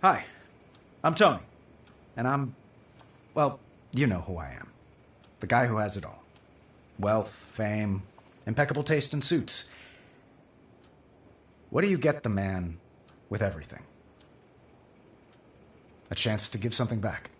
Hi, I'm Tony. And well, you know who I am. The guy who has it all. Wealth, fame, impeccable taste in suits. What do you get the man with everything? A chance to give something back.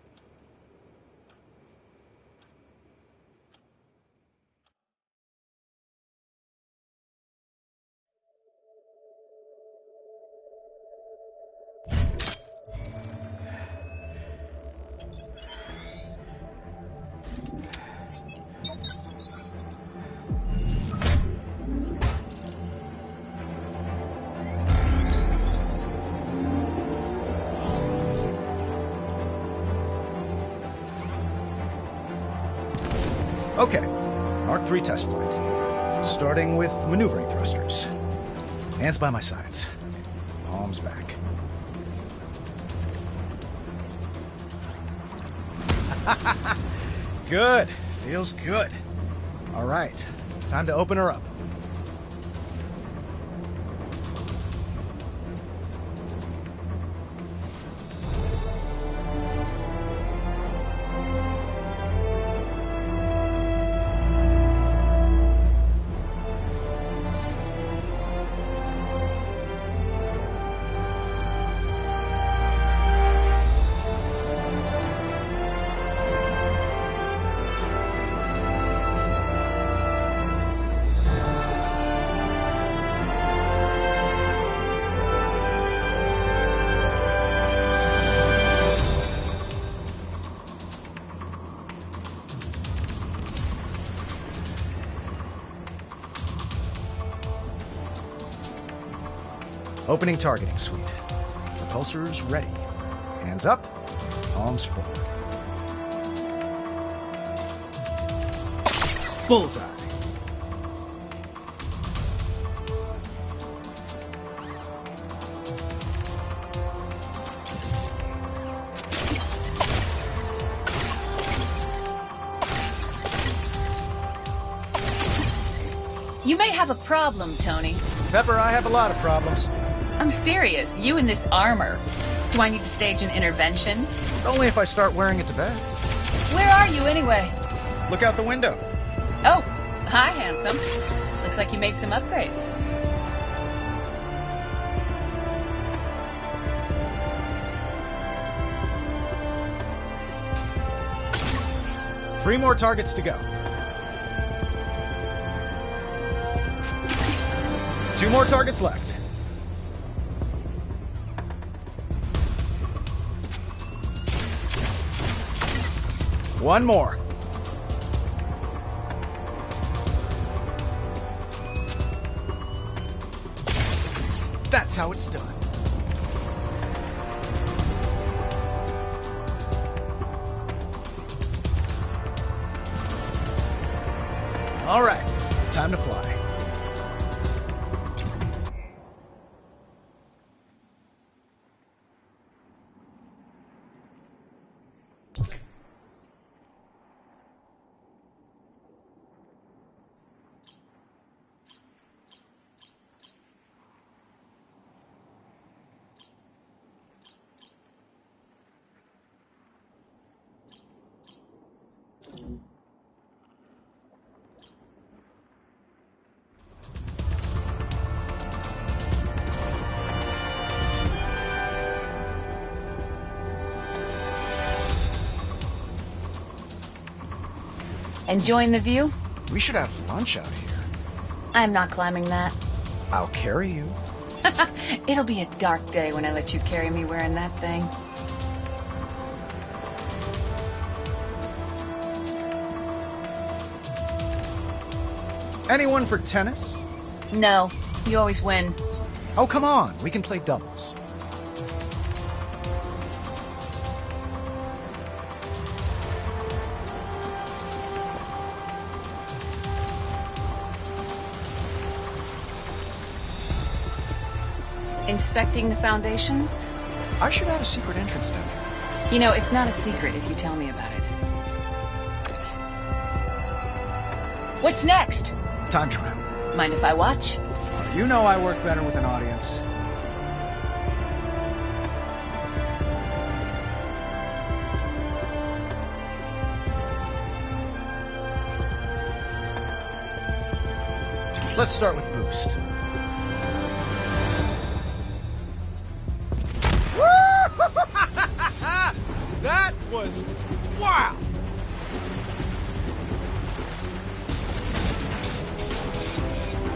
Okay, Mark III test flight. Starting with maneuvering thrusters. Hands by my sides. Palms back. Good. Feels good. All right, time to open her up. Opening targeting suite. Repulsors ready. Hands up, palms forward. Bullseye. You may have a problem, Tony. Pepper, I have a lot of problems. I'm serious. You in this armor. Do I need to stage an intervention? Only if I start wearing it to bed. Where are you anyway? Look out the window. Oh, hi, handsome. Looks like you made some upgrades. Three more targets to go. 2 more targets left. One more. That's how it's done. All right, time to fly. Enjoying the view? We should have lunch out here. I'm not climbing that. I'll carry you. It'll be a dark day when I let you carry me wearing that thing. Anyone for tennis? No, you always win. Oh, come on. We can play doubles. Inspecting the foundations? I should have a secret entrance down here. You know, it's not a secret if you tell me about it. What's next? Time trial. Mind if I watch? You know I work better with an audience. Let's start with boost. That was... wow!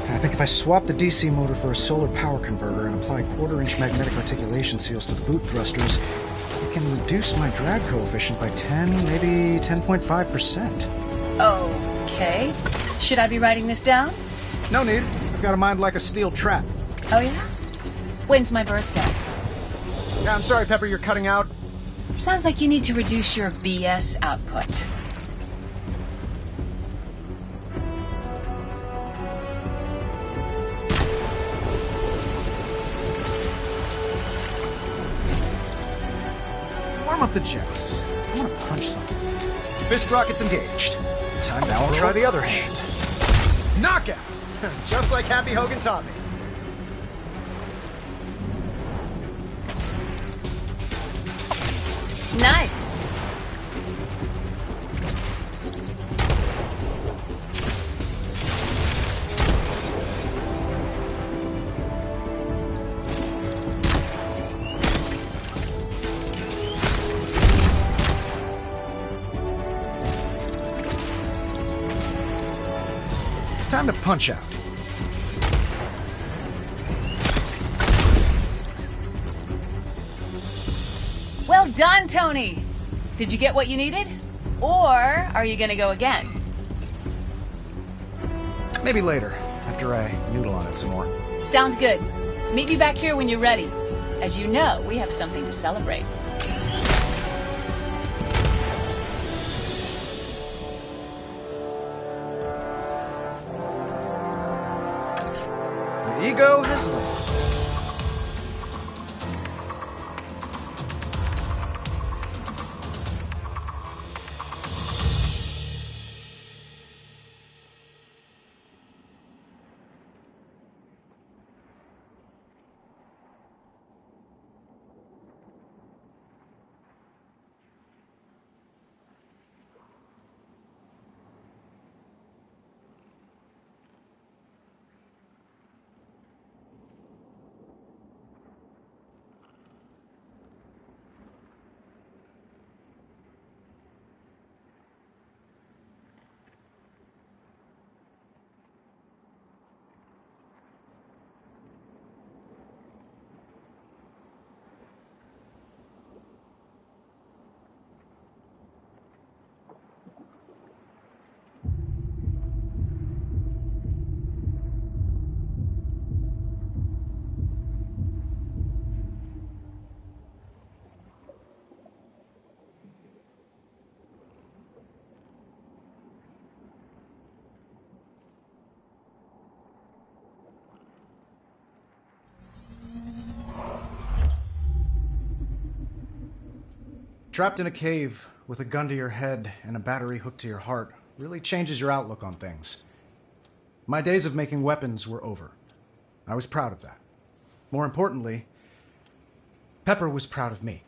I think if I swap the DC motor for a solar power converter and apply quarter-inch magnetic articulation seals to the boot thrusters, I can reduce my drag coefficient by 10, maybe 10.5%. Okay. Should I be writing this down? No need. I've got a mind like a steel trap. Oh, yeah? When's my birthday? Yeah, I'm sorry, Pepper, you're cutting out. Sounds like you need to reduce your BS output. Warm up the jets. I want to punch something. Fist rockets engaged. Time now I'll try the other hand. Knockout! Just like Happy Hogan taught me. Nice. Time to punch out. Well done, Tony. Did you get what you needed? Or are you gonna go again? Maybe later, after I noodle on it some more. Sounds good. Meet me back here when you're ready. As you know, we have something to celebrate. The ego has landed. Trapped in a cave with a gun to your head and a battery hooked to your heart really changes your outlook on things. My days of making weapons were over. I was proud of that. More importantly, Pepper was proud of me.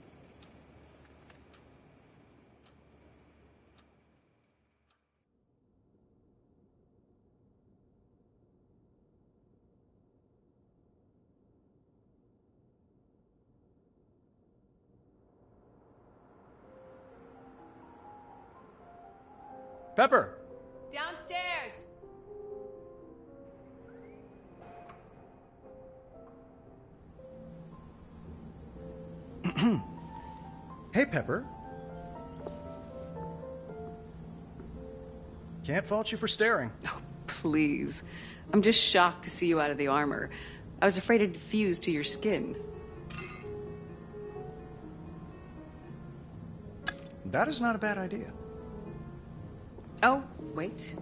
Pepper! Downstairs. Hey, Pepper. Can't fault you for staring. Oh, please. I'm just shocked to see you out of the armor. I was afraid it'd fuse to your skin. That is not a bad idea. Oh, wait.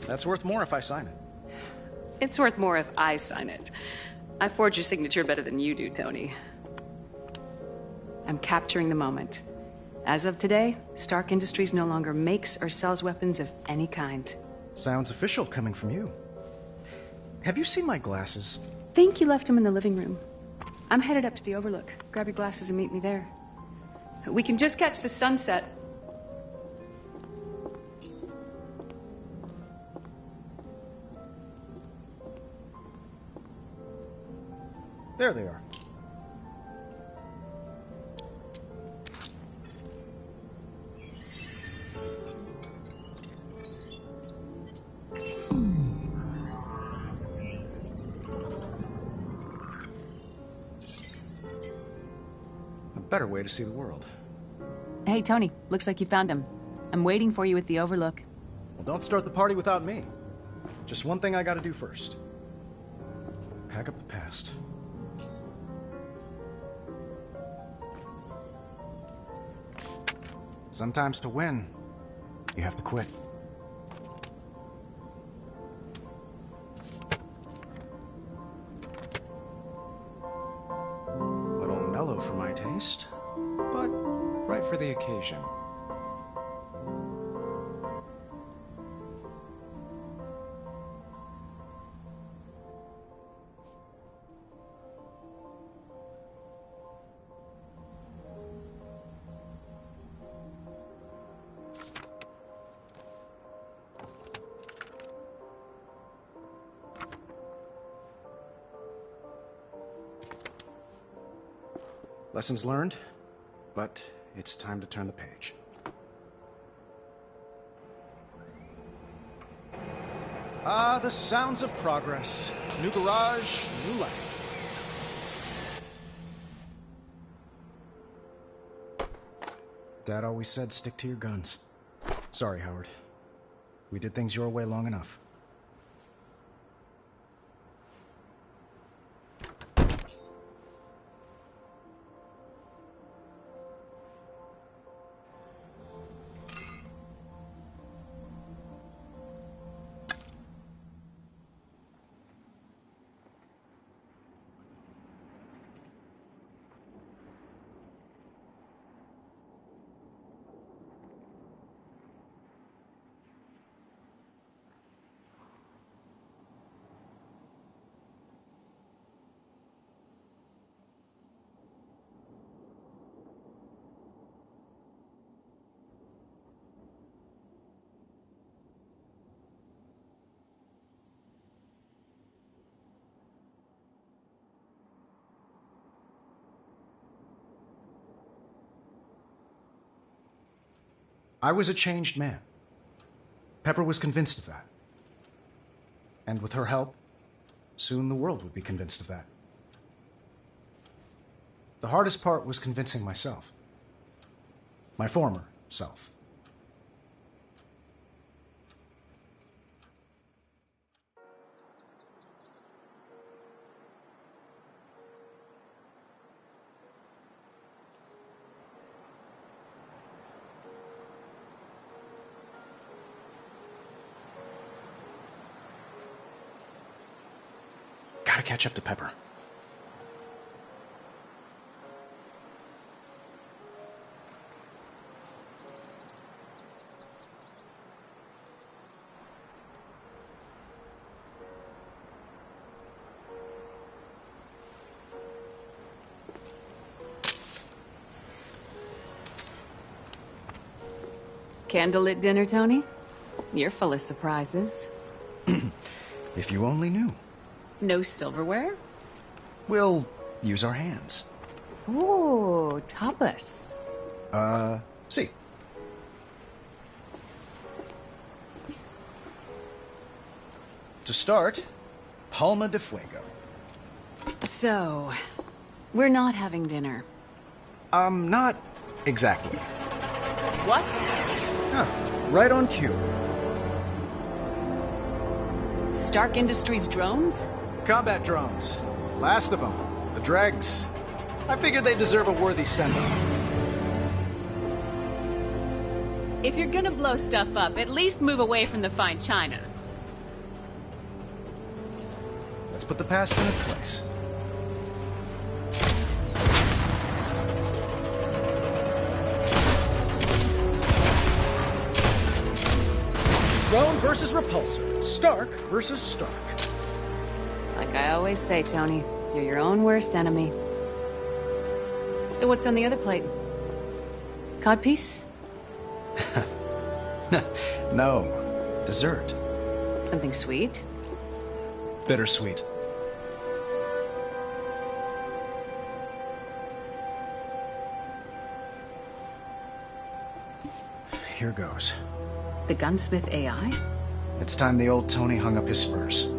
That's worth more if I sign it. It's worth more if I sign it. I forge your signature better than you do, Tony. I'm capturing the moment. As of today, Stark Industries no longer makes or sells weapons of any kind. Sounds official coming from you. Have you seen my glasses? Think you left them in the living room. I'm headed up to the Overlook. Grab your glasses and meet me there. We can just catch the sunset. There they are. A better way to see the world. Hey, Tony, looks like you found him. I'm waiting for you at the Overlook. Well, don't start the party without me. Just one thing I gotta do first. Pack up the past. Sometimes to win, you have to quit. A little mellow for my taste, but right for the occasion. Lessons learned, but it's time to turn the page. Ah, the sounds of progress. New garage, new life. Dad always said stick to your guns. Sorry, Howard. We did things your way long enough. I was a changed man. Pepper was convinced of that. And with her help, soon the world would be convinced of that. The hardest part was convincing myself. My former self. Gotta catch up to Pepper. Candlelit dinner, Tony? You're full of surprises. If you only knew. No silverware? We'll use our hands. Ooh, tapas. See. To start, Palma de Fuego. So, we're not having dinner. Not exactly. What? Huh, right on cue. Stark Industries drones? Combat drones. Last of them. The dregs. I figured they deserve a worthy send-off. If you're gonna blow stuff up, at least move away from the fine china. Let's put the past in its place. Drone versus repulsor. Stark versus Stark. Like I always say, Tony, you're your own worst enemy. So what's on the other plate? Codpiece? No. Dessert. Something sweet? Bittersweet. here goes. The gunsmith AI? It's time the old Tony hung up his spurs.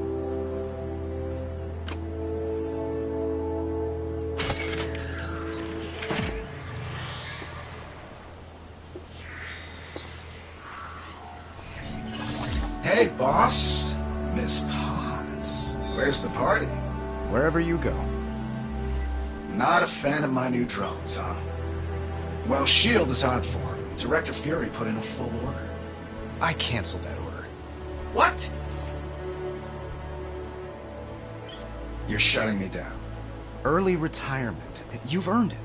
Hey, boss. Miss Potts. Where's the party? Wherever you go. Not a fan of my new drones, huh? Well, S.H.I.E.L.D. is hot for him. Director Fury put in a full order. I canceled that order. What? You're shutting me down. Early retirement. You've earned it.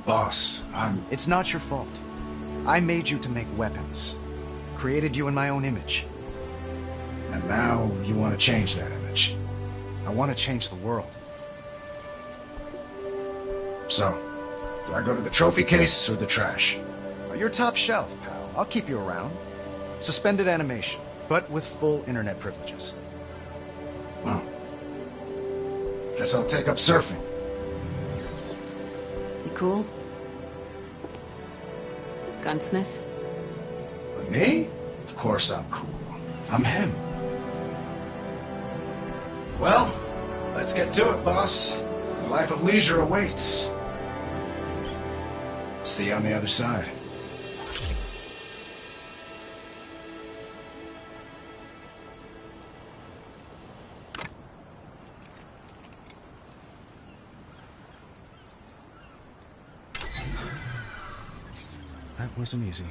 Boss, It's not your fault. I made you to make weapons. Created you in my own image. And now you want to change that image. I want to change the world. So, do I go to the trophy case or the trash? You're top shelf, pal. I'll keep you around. Suspended animation, but with full internet privileges. Well, guess I'll take up surfing. You cool? Gunsmith? But me? Of course I'm cool. I'm him. Well, let's get to it, boss. A life of leisure awaits. See you on the other side. That wasn't easy.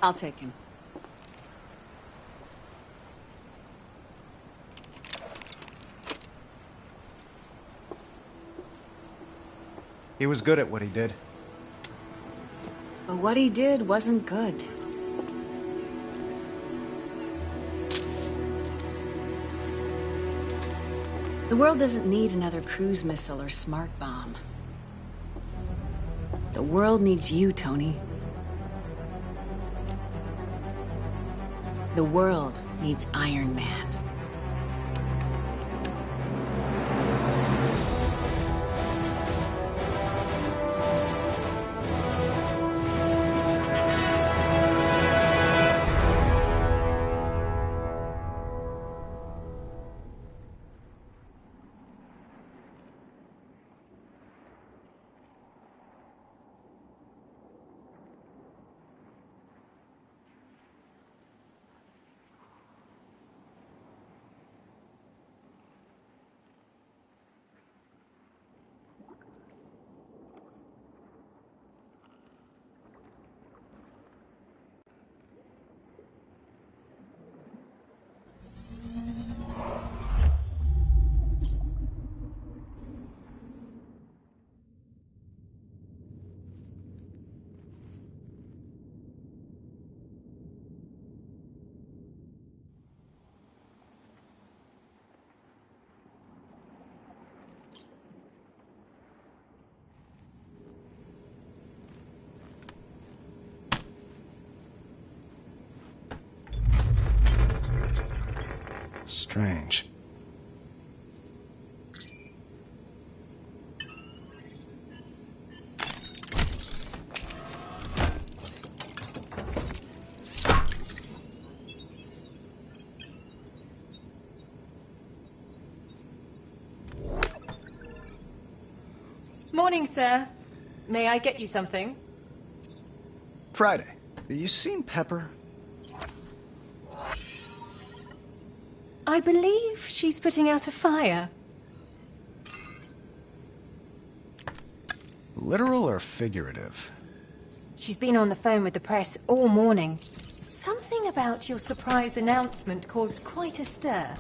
I'll take him. He was good at what he did. But what he did wasn't good. The world doesn't need another cruise missile or smart bomb. The world needs you, Tony. The world needs Iron Man. Strange. Morning, sir. May I get you something? Friday. You seen Pepper? I believe she's putting out a fire. Literal or figurative? She's been on the phone with the press all morning. Something about your surprise announcement caused quite a stir.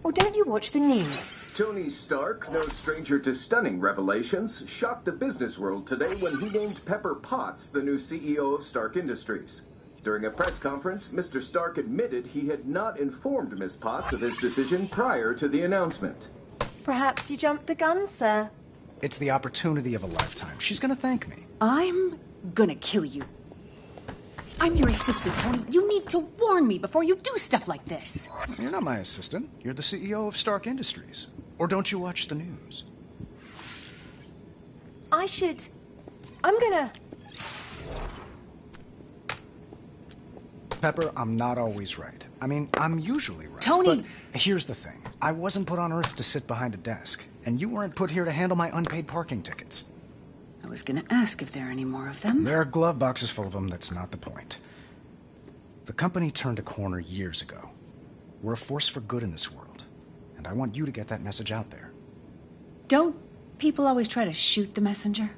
Or don't you watch the news? Tony Stark, no stranger to stunning revelations, shocked the business world today when he named Pepper Potts the new CEO of Stark Industries. During a press conference, Mr. Stark admitted he had not informed Ms. Potts of his decision prior to the announcement. Perhaps you jumped the gun, sir. It's the opportunity of a lifetime. She's gonna thank me. I'm gonna kill you. I'm your assistant, Tony. You need to warn me before you do stuff like this. You're not my assistant. You're the CEO of Stark Industries. Or don't you watch the news? I'm gonna... Pepper, I'm not always right. I mean, I'm usually right. Tony! But here's the thing. I wasn't put on Earth to sit behind a desk, and you weren't put here to handle my unpaid parking tickets. I was gonna ask if there are any more of them. There are glove boxes full of them, that's not the point. The company turned a corner years ago. We're a force for good in this world, and I want you to get that message out there. Don't people always try to shoot the messenger?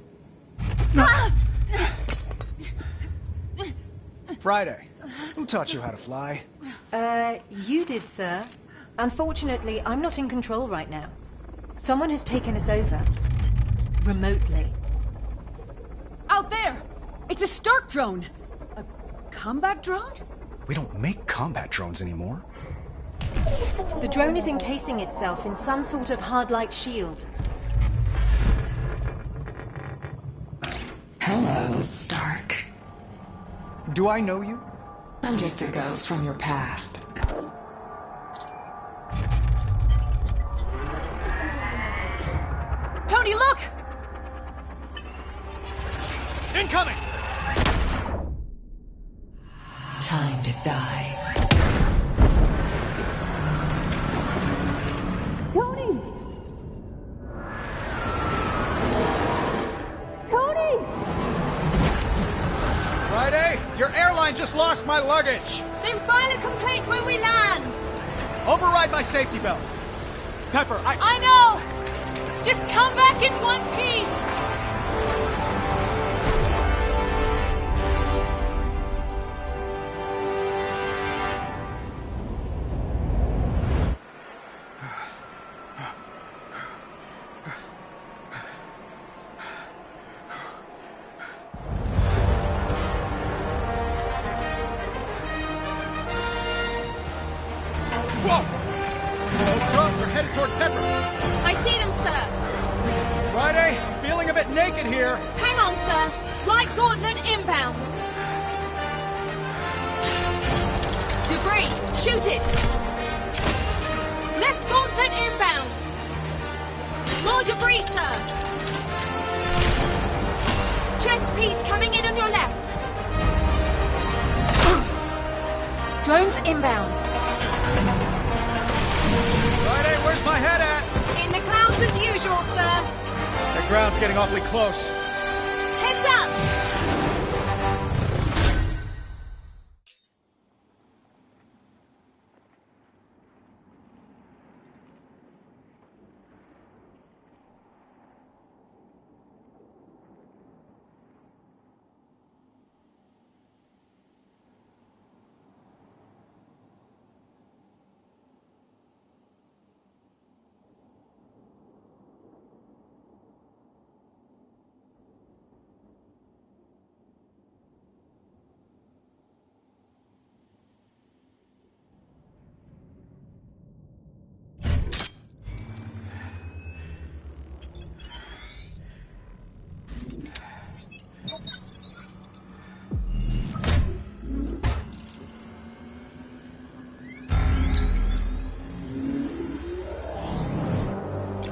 Friday, who taught you how to fly? You did, sir. Unfortunately, I'm not in control right now. Someone has taken us over. Remotely. Out there! It's a Stark drone! A combat drone? We don't make combat drones anymore. The drone is encasing itself in some sort of hard-light shield. Hello, Stark. Do I know you? I'm just a ghost from your past. Tony, look! Incoming! Time to die. Tony! Tony! Friday, your airline just lost my luggage! Then file a complaint when we land! Override my safety belt! Pepper, I know! Just come back in one piece! Whoa! Those drones are headed toward Pepper! I see them, sir! Friday, feeling a bit naked here. Hang on, sir! Right gauntlet inbound! Debris! Shoot it! Left gauntlet inbound! More debris, sir! Chest piece coming in on your left! Drones inbound. Friday, where's my head at? In the clouds as usual, sir! The ground's getting awfully close. Heads up!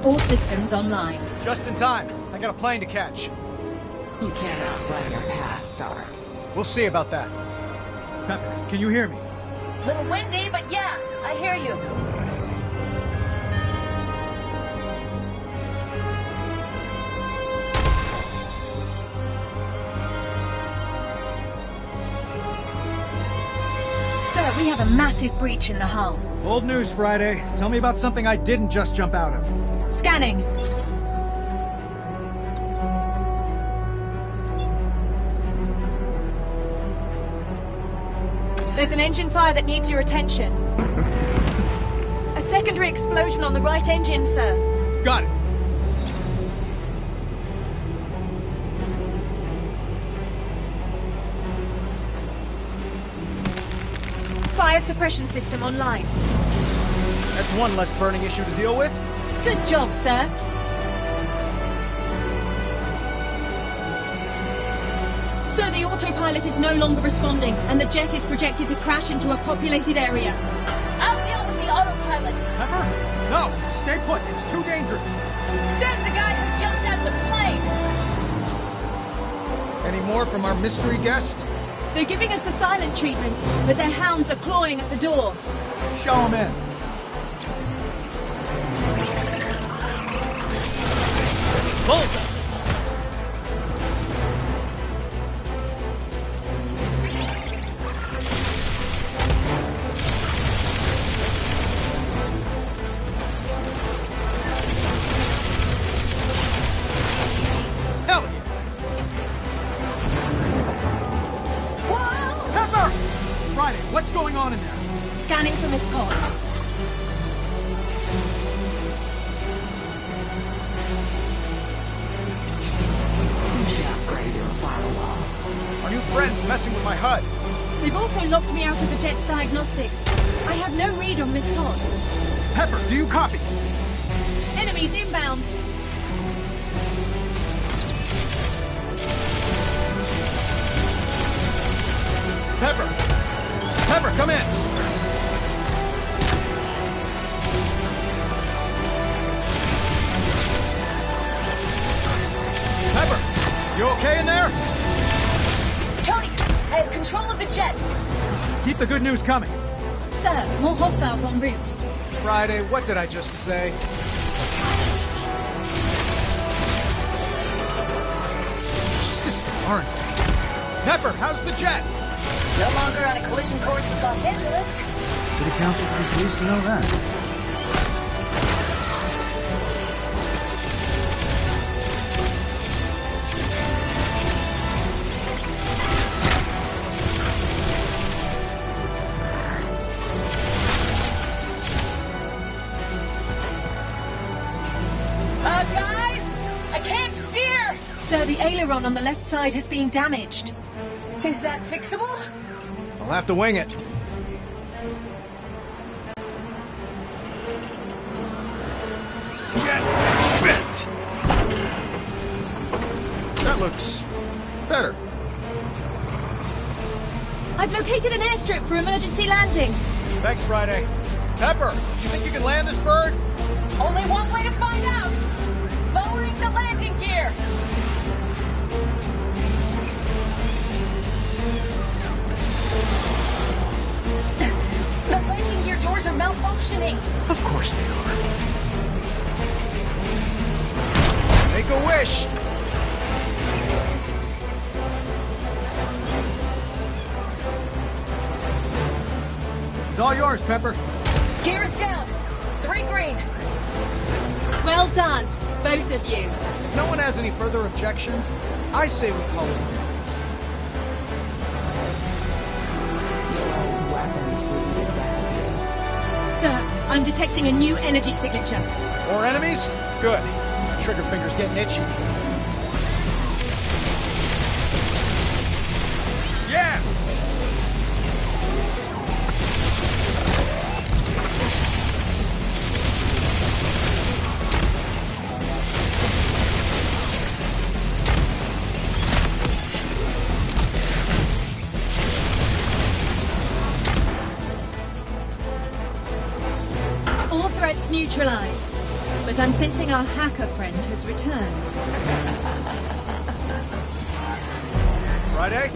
All systems online. Just in time. I got a plane to catch. You can't outrun your past, Stark. We'll see about that. Pepper, can you hear me? Little windy, but yeah, I hear you. Sir, we have a massive breach in the hull. Old news, Friday. Tell me about something I didn't just jump out of. Scanning. There's an engine fire that needs your attention. A secondary explosion on the right engine, sir. Got it. Fire suppression system online. That's one less burning issue to deal with. Good job, sir. Sir, the autopilot is no longer responding, and the jet is projected to crash into a populated area. I'll deal with the autopilot. Pepper? No, stay put. It's too dangerous. Says the guy who jumped out of the plane. Any more from our mystery guest? They're giving us the silent treatment, but their hounds are clawing at the door. Show them in. Bullseye! Hell yeah! Pepper! Friday, what's going on in there? Scanning for Miss Potts. You should upgrade your firewall. Our new friend's messing with my HUD. They've also locked me out of the jet's diagnostics. I have no read on Miss Potts. Pepper, do you copy? Enemies inbound. Pepper! Pepper, come in! Pepper, you okay in there? Tony, I have control of the jet. Keep the good news coming. Sir, more hostiles en route. Friday, what did I just say? System, aren't they? Pepper, how's the jet? No longer on a collision course with Los Angeles. City Council would be pleased to know that. Guys, I can't steer. Sir, the aileron on the left side has been damaged. Is that fixable? I'll have to wing it. Get bent! That looks better. I've located an airstrip for emergency landing. Thanks, Friday. Pepper, you think you can land this bird? Only one way to find out. Lowering the landing gear. The landing gear doors are malfunctioning. Of course they are. Make a wish! It's all yours, Pepper. Gears down. 3 green. Well done, both of you. If no one has any further objections, I say we call it. Your old weapons will be around Sir, I'm detecting a new energy signature. More enemies? Good. Trigger finger's getting itchy. Yeah! All threats neutralized. But I'm sensing our hacker friend has returned. Friday?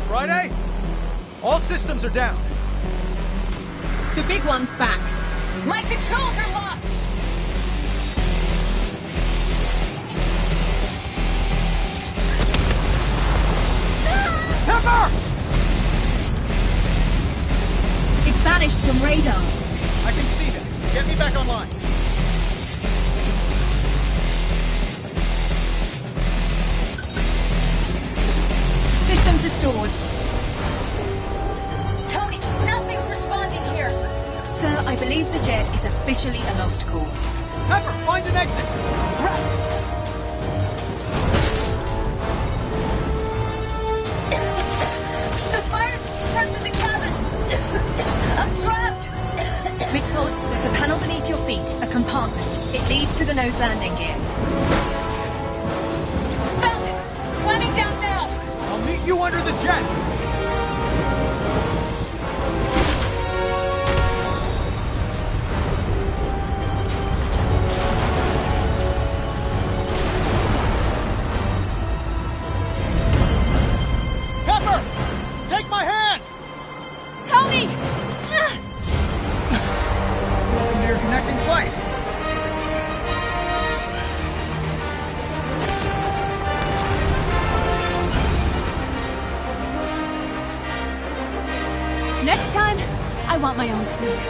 Friday? All systems are down. The big one's back. My controls are locked. Pepper! It's vanished from radar. I can see that. Get me back online. Systems restored. Tony, nothing's responding here. Sir, I believe the jet is officially a lost cause. Pepper, find an exit! The fire's front of the cabin. I'm trapped. Miss Potts, there's a panel beneath your feet, a compartment. It leads to the nose landing gear. Found it. Climbing down now. I'll meet you under the jet! connecting flight. Next time, I want my own suit.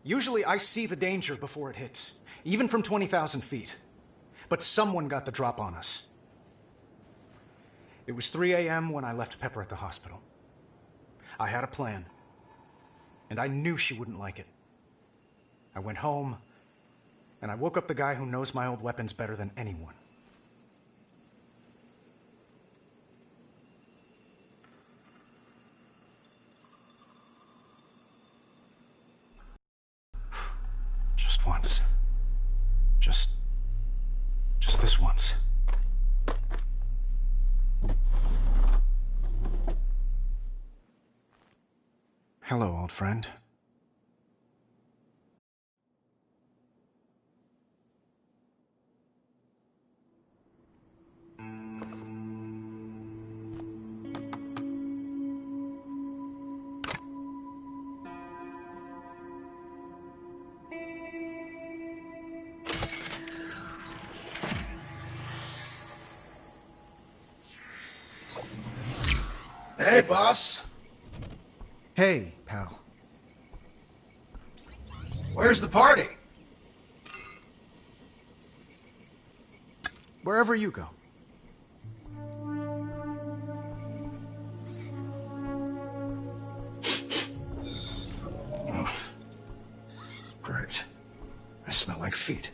Usually I see the danger before it hits, even from 20,000 feet. But someone got the drop on us. It was 3 a.m. when I left Pepper at the hospital. I had a plan, and I knew she wouldn't like it. I went home, and I woke up the guy who knows my old weapons better than anyone. Just once. Just this once. Hello, old friend. Hey, boss. Hey, pal. Where's the party? Wherever you go. Oh, great. I smell like feet.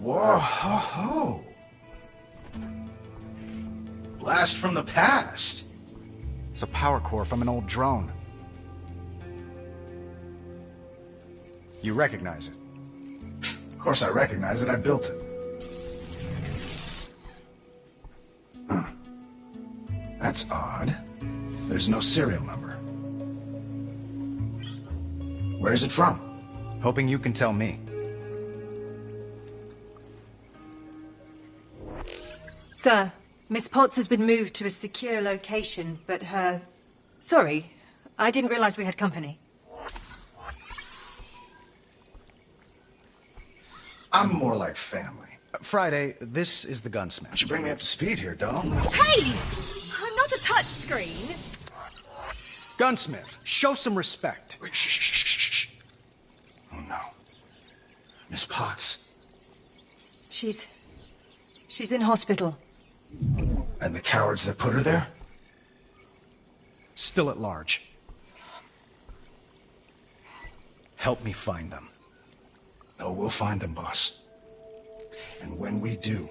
Whoa, ho, ho. Blast from the past. It's a power core from an old drone. You recognize it? Of course I recognize it. I built it. Huh. That's odd. There's no serial number. Where's it from? Hoping you can tell me. Sir, Miss Potts has been moved to a secure location, but her... Sorry, I didn't realize we had company. I'm more like family. Friday, this is the gunsmith. Why don't you bring me up to speed here, doll? Hey! I'm not a touchscreen. Gunsmith, show some respect. Wait, shh, shh, shh, shh. Oh, no. Miss Potts. She's in hospital. And the cowards that put her there? Still at large. Help me find them. Oh, we'll find them, boss. And when we do...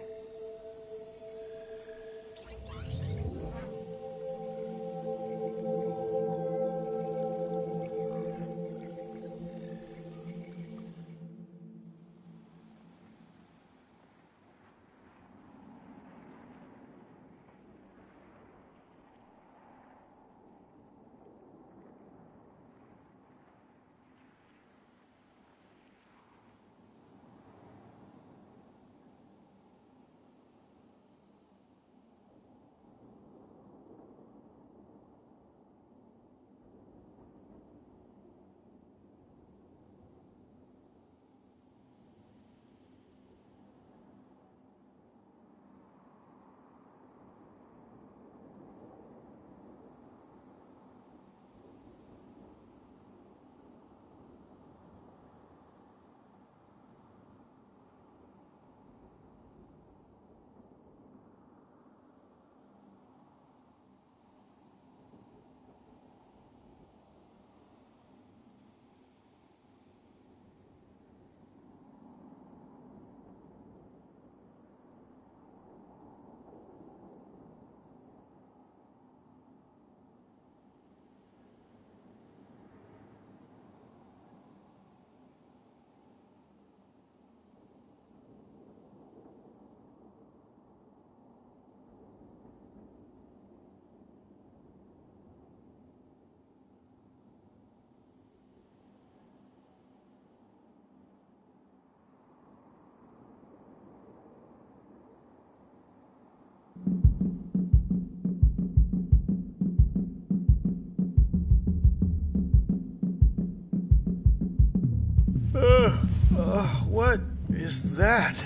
What is that?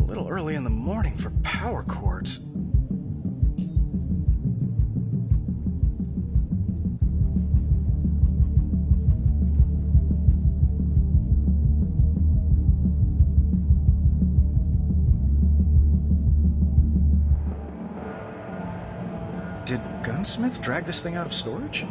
A little early in the morning for power cords. Did Gunsmith drag this thing out of storage?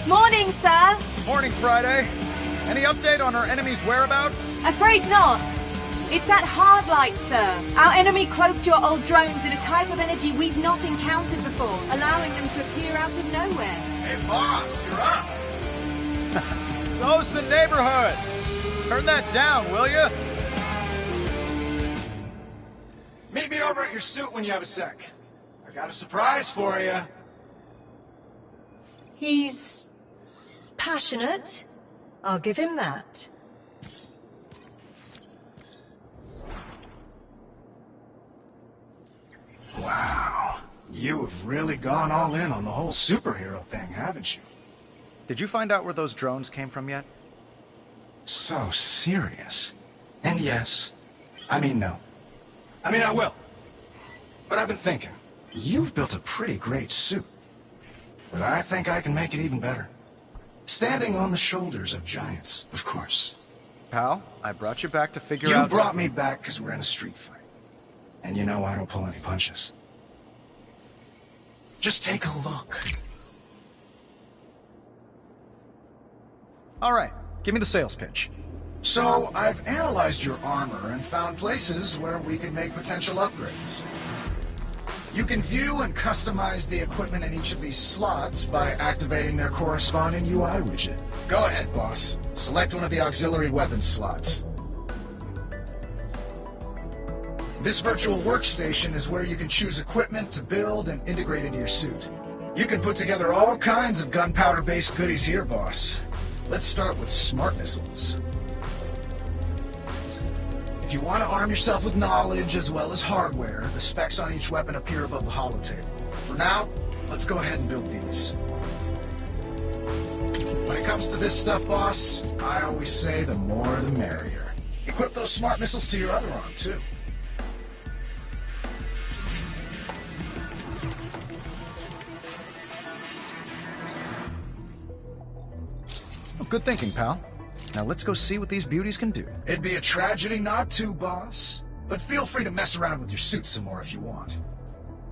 Morning, sir. Morning, Friday. Any update on our enemy's whereabouts? Afraid not. It's that hard light, sir. Our enemy cloaked your old drones in a type of energy we've not encountered before, allowing them to appear out of nowhere. Hey, boss, you're up. So's the neighborhood. Turn that down, will you? Meet me over at your suit when you have a sec. I got a surprise for you. He's passionate. I'll give him that. Wow. You have really gone all in on the whole superhero thing, haven't you? Did you find out where those drones came from yet? So serious. And yes. I mean, no. I mean, I will. But I've been thinking. You've built a pretty great suit. But I think I can make it even better. Standing on the shoulders of giants, of course. Pal, I brought you back to figure out... You brought me back because we're in a street fight. And you know I don't pull any punches. Just take a look. All right, give me the sales pitch. So, I've analyzed your armor and found places where we could make potential upgrades. You can view and customize the equipment in each of these slots by activating their corresponding UI widget. Go ahead, boss. Select one of the auxiliary weapons slots. This virtual workstation is where you can choose equipment to build and integrate into your suit. You can put together all kinds of gunpowder-based goodies here, boss. Let's start with smart missiles. If you want to arm yourself with knowledge as well as hardware, the specs on each weapon appear above the holotable. For now, let's go ahead and build these. When it comes to this stuff, boss, I always say the more the merrier. Equip those smart missiles to your other arm, too. Good thinking, pal. Now let's go see what these beauties can do. It'd be a tragedy not to, boss. But feel free to mess around with your suit some more if you want.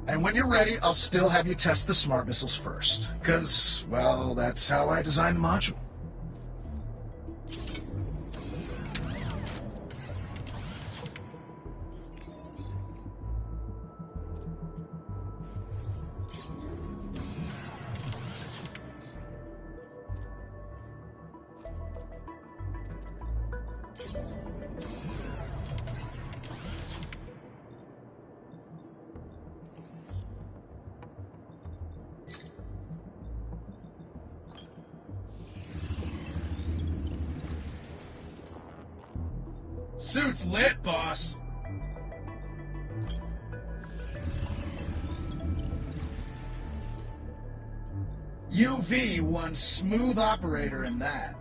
And when you're ready, I'll still have you test the smart missiles first. 'Cause, well, that's how I designed the module. Suit's lit, boss. UV won smooth operator in that.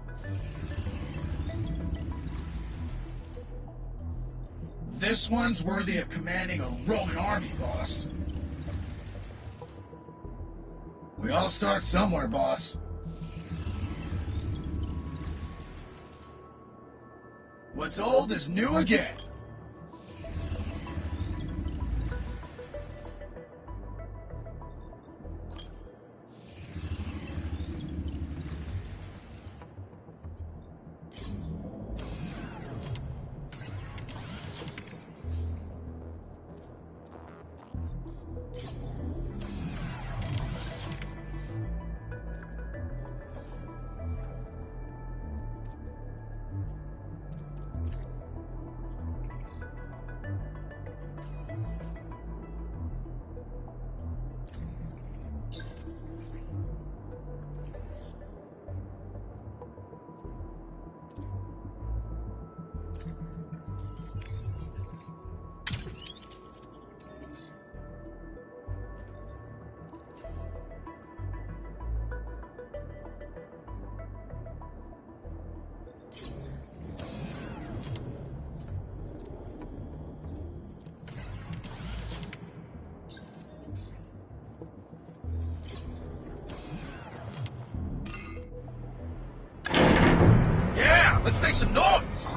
This one's worthy of commanding a Roman army, boss. We all start somewhere, boss. What's old is new again. Let's make some noise!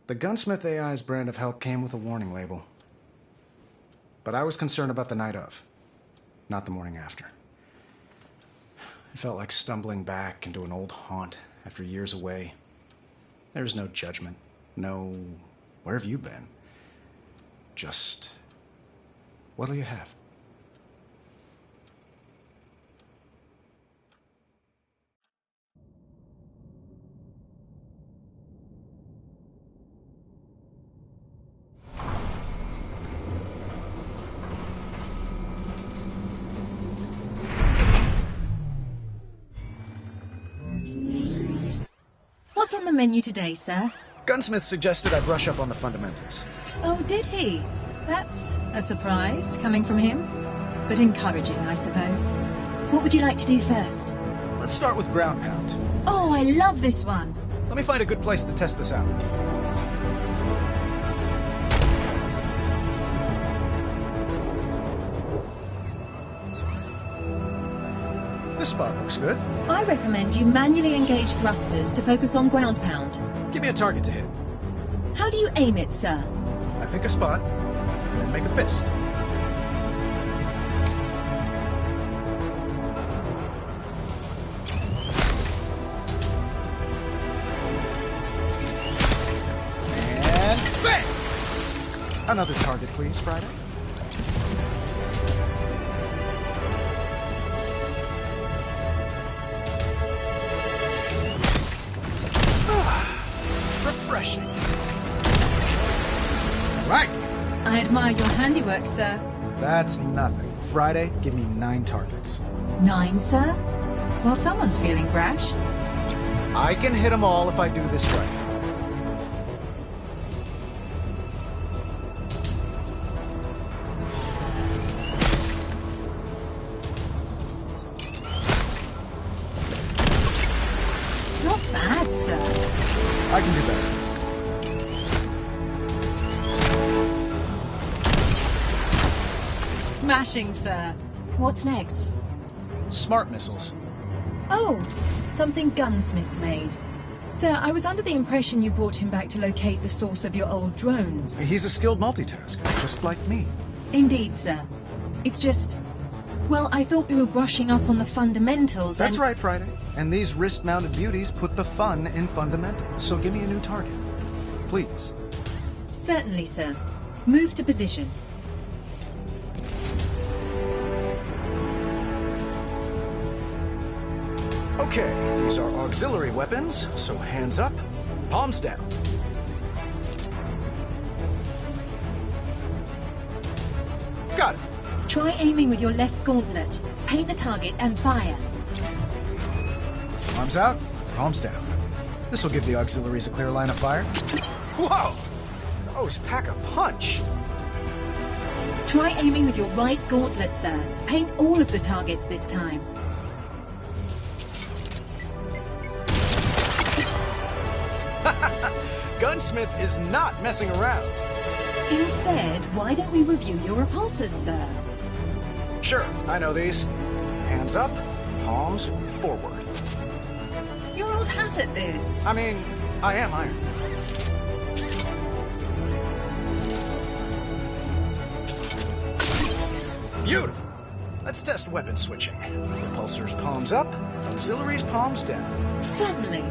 The Gunsmith AI's brand of help came with a warning label. But I was concerned about the night of, not the morning after. It felt like stumbling back into an old haunt after years away. There was no judgment, no, where have you been? Just, what'll you have? What's on the menu today, sir? Gunsmith suggested I brush up on the fundamentals. Oh, did he? That's a surprise, coming from him. But encouraging, I suppose. What would you like to do first? Let's start with ground pound. Oh, I love this one. Let me find a good place to test this out. This spot looks good. I recommend you manually engage thrusters to focus on ground pound. Give me a target to hit. How do you aim it, sir? I pick a spot, then make a fist. And bang! Another target, please, Friday. Refreshing. Right. I admire your handiwork, sir. That's nothing. Friday, give me 9 targets. 9, sir? Well, someone's feeling brash. I can hit them all if I do this right. Not bad, sir. I can do better. Smashing, sir. What's next? Smart missiles. Oh, something Gunsmith made. Sir, I was under the impression you brought him back to locate the source of your old drones. He's a skilled multitasker, just like me. Indeed, sir. It's just... Well, I thought we were brushing up on the fundamentals. That's right, Friday. And these wrist-mounted beauties put the fun in fundamentals. So give me a new target. Please. Certainly, sir. Move to position. Okay, these are auxiliary weapons, so hands up, palms down. Got it. Try aiming with your left gauntlet. Paint the target and fire. Arms out, palms down. This will give the auxiliaries a clear line of fire. Whoa! Those pack a punch. Try aiming with your right gauntlet, sir. Paint all of the targets this time. Gunsmith is not messing around. Instead, why don't we review your repulsors, sir? Sure, I know these. Hands up, palms forward. You're old hat at this. I mean, I am iron. Beautiful. Let's test weapon switching. Repulsors palms up, auxiliaries palms down. Certainly.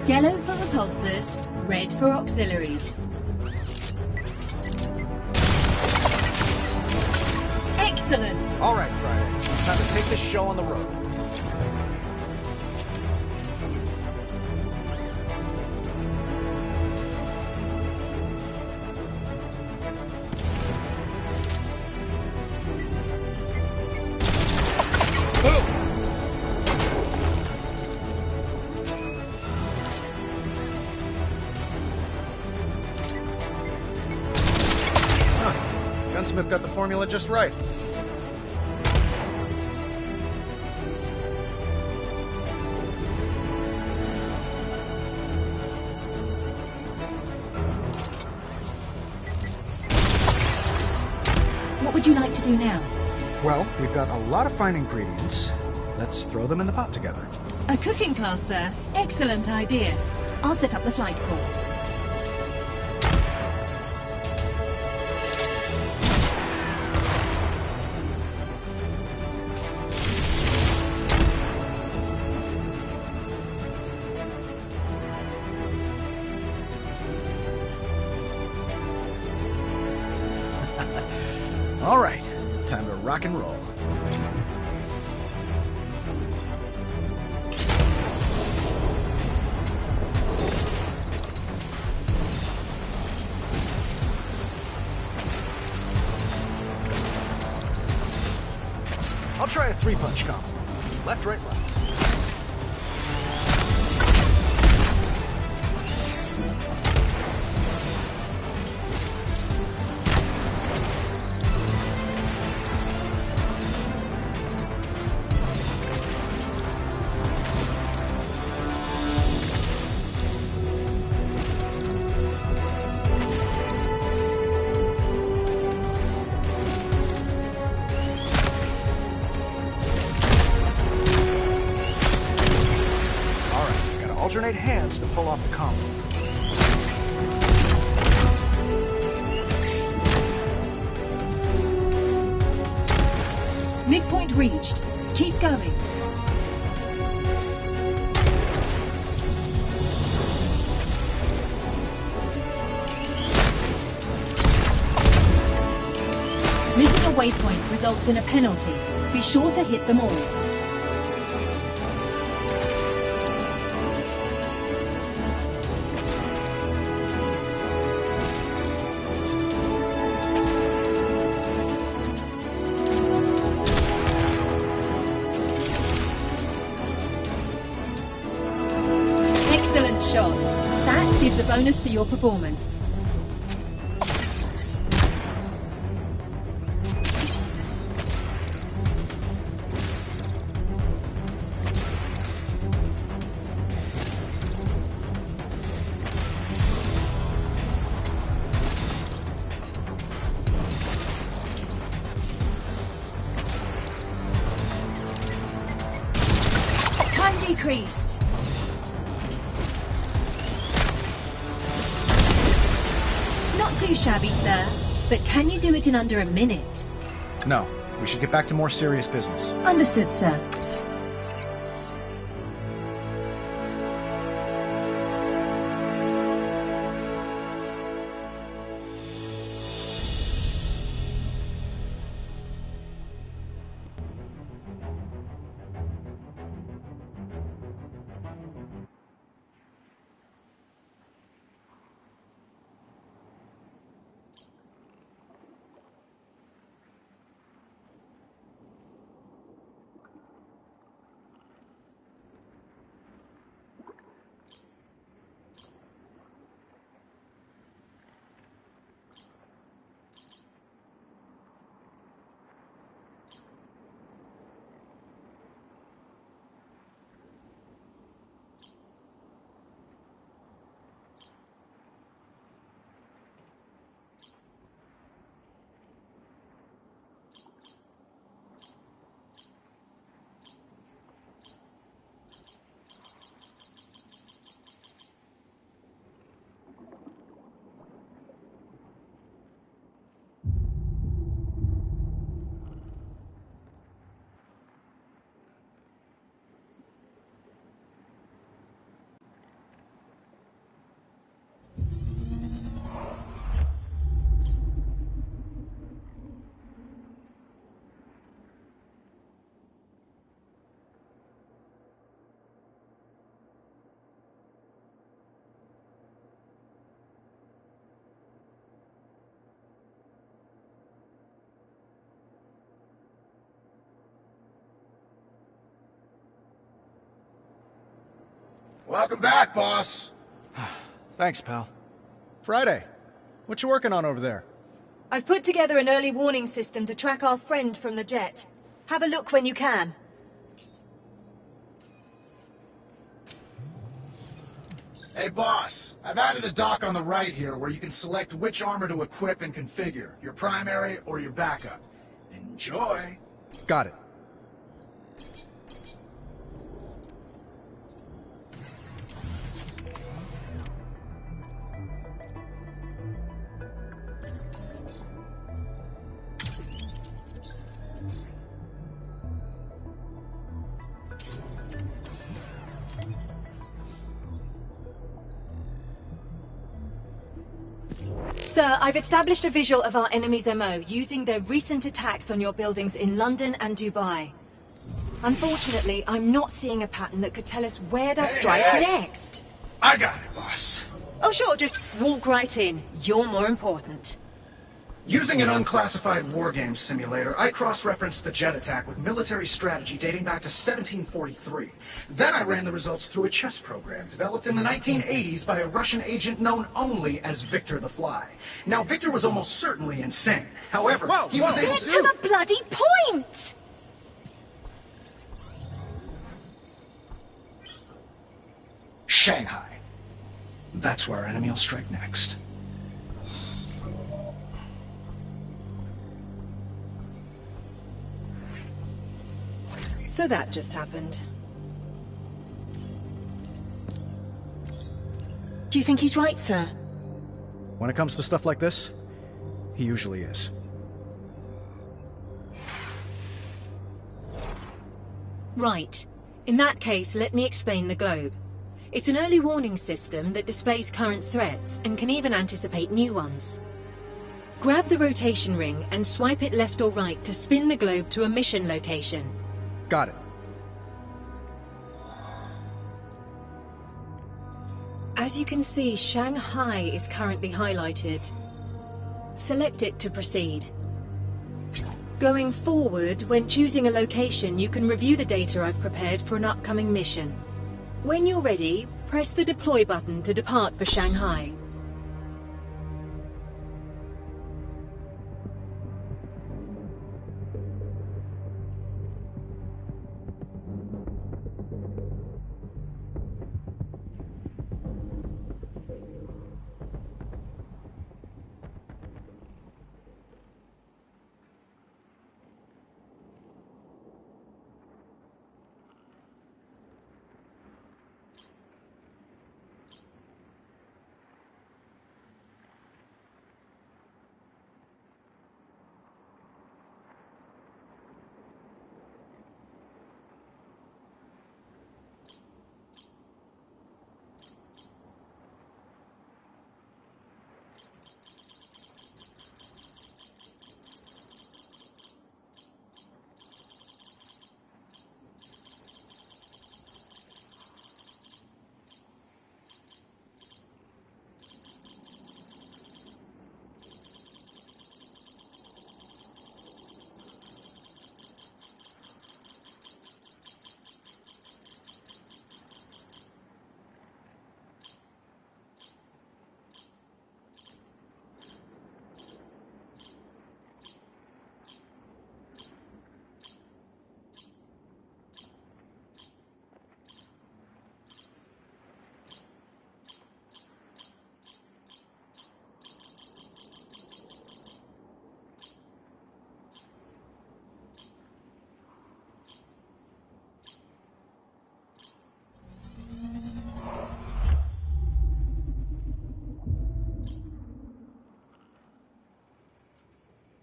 Yellow for repulsors, red for auxiliaries. Excellent! All right, Friday. Time to take this show on the road. Gunsmith got the formula just right. What would you like to do now? Well, we've got a lot of fine ingredients. Let's throw them in the pot together. A cooking class, sir. Excellent idea. I'll set up the flight course. All right, time to rock and roll. I'll try a three-punch combo. Left, right, left. Alternate hands to pull off the combo. Midpoint reached. Keep going. Missing a waypoint results in a penalty. Be sure to hit them all. Excellent shot. That gives a bonus to your performance. Time decreased. Not too shabby, sir. But can you do it in under a minute? No, we should get back to more serious business. Understood, sir. Welcome back, boss. Thanks, pal. Friday, what you working on over there? I've put together an early warning system to track our friend from the jet. Have a look when you can. Hey, boss. I've added a dock on the right here where you can select which armor to equip and configure, your primary or your backup. Enjoy. Got it. Sir, I've established a visual of our enemy's MO using their recent attacks on your buildings in London and Dubai. Unfortunately, I'm not seeing a pattern that could tell us where they'll strike next. I got it, boss. Oh sure, just walk right in. You're more important. Using an unclassified wargame simulator, I cross-referenced the jet attack with military strategy dating back to 1743. Then I ran the results through a chess program developed in the 1980s by a Russian agent known only as Victor the Fly. Now, Victor was almost certainly insane. However, he was able Get to the bloody point! Shanghai. That's where our enemy will strike next. So that just happened. Do you think he's right, sir? When it comes to stuff like this, he usually is. Right. In that case, let me explain the globe. It's an early warning system that displays current threats and can even anticipate new ones. Grab the rotation ring and swipe it left or right to spin the globe to a mission location. Got it. As you can see, Shanghai is currently highlighted. Select it to proceed. Going forward, when choosing a location, you can review the data I've prepared for an upcoming mission. When you're ready, press the deploy button to depart for Shanghai.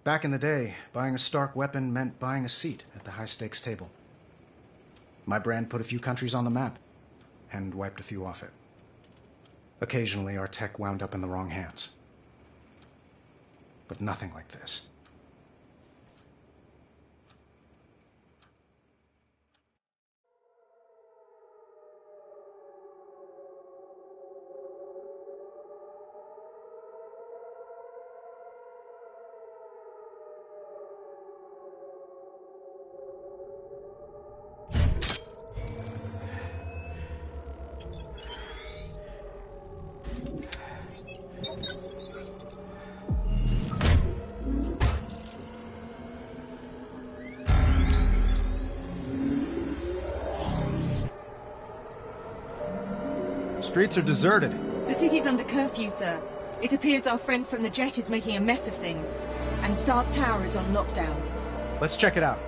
Back in the day, buying a Stark weapon meant buying a seat at the high-stakes table. My brand put a few countries on the map, and wiped a few off it. Occasionally, our tech wound up in the wrong hands. But nothing like this. Streets are deserted. The city's under curfew, sir. It appears our friend from the Jet is making a mess of things. And Stark Tower is on lockdown. Let's check it out.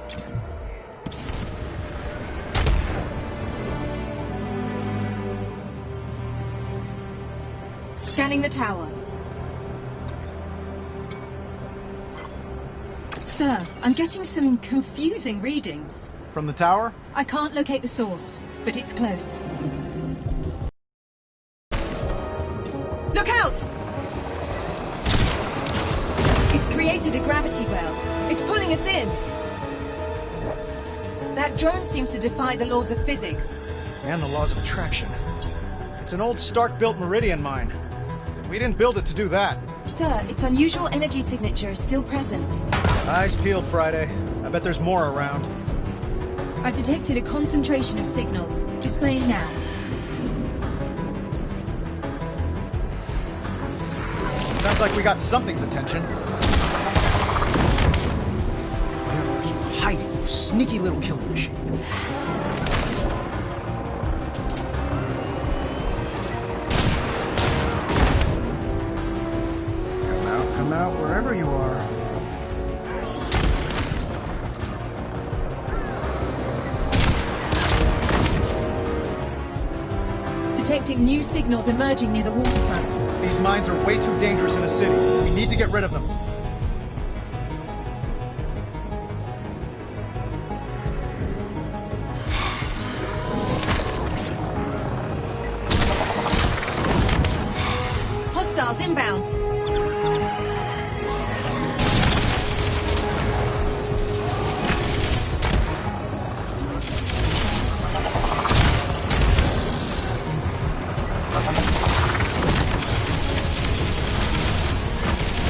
Scanning the tower. Sir, I'm getting some confusing readings. From the tower? I can't locate the source, but it's close. Look out! It's created a gravity well. It's pulling us in. That drone seems to defy the laws of physics. And the laws of attraction. It's an old Stark-built Meridian mine. We didn't build it to do that. Sir, its unusual energy signature is still present. Eyes peeled, Friday. I bet there's more around. I've detected a concentration of signals. Displaying now. Sounds like we got something's attention. Where are you hiding, you sneaky little killing machine? Come out wherever you are. Detecting new signals emerging near the waterfront. These mines are way too dangerous in a city. We need to get rid of them. Hostiles inbound.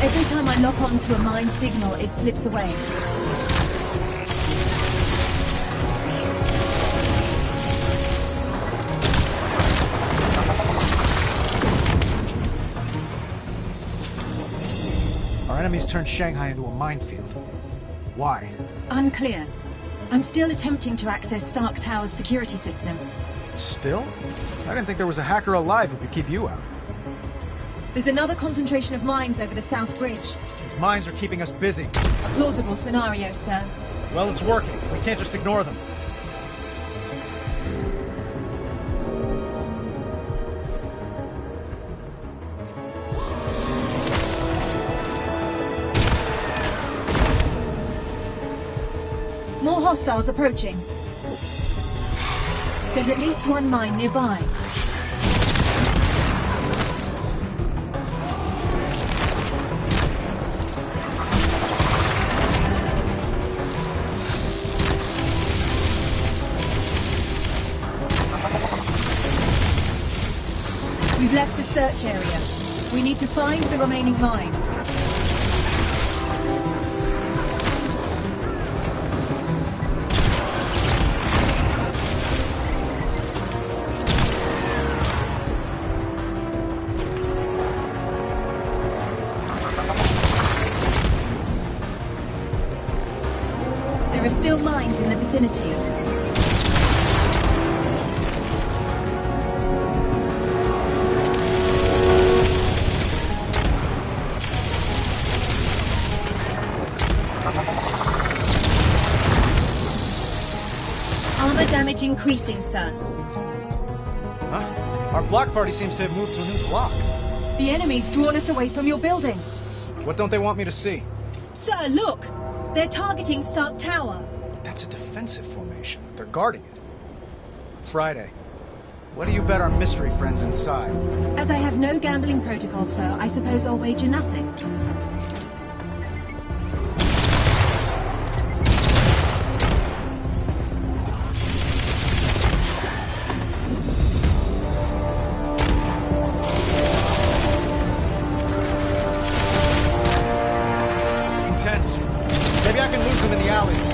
Every time I lock onto a mine signal, it slips away. Our enemies turned Shanghai into a minefield. Why? Unclear. I'm still attempting to access Stark Tower's security system. Still? I didn't think there was a hacker alive who could keep you out. There's another concentration of mines over the South Bridge. These mines are keeping us busy. A plausible scenario, sir. Well, it's working. We can't just ignore them. More hostiles approaching. There's at least one mine nearby. We've left the search area. We need to find the remaining mines. There are still mines in the vicinity. Armor damage increasing, sir. Huh? Our block party seems to have moved to a new block. The enemy's drawn us away from your building. What don't they want me to see? Sir, look! They're targeting Stark Tower. That's a defensive formation. They're guarding it. Friday. What do you bet our mystery friends inside? As I have no gambling protocol, sir, I suppose I'll wager nothing. Intense. Maybe I can lose them in the alleys.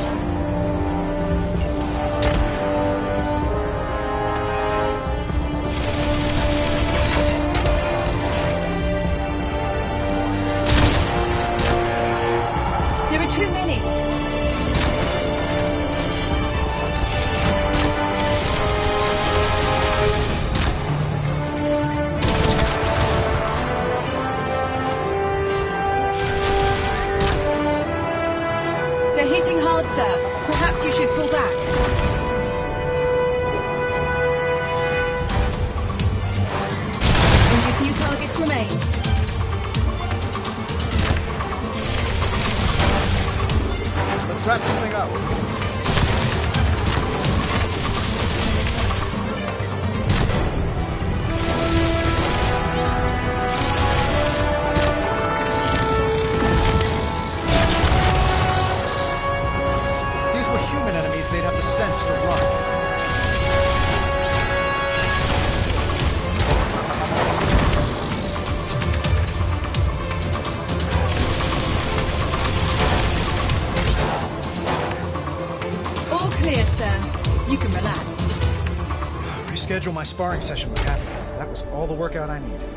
schedule my sparring session with Happy. That was all the workout I needed.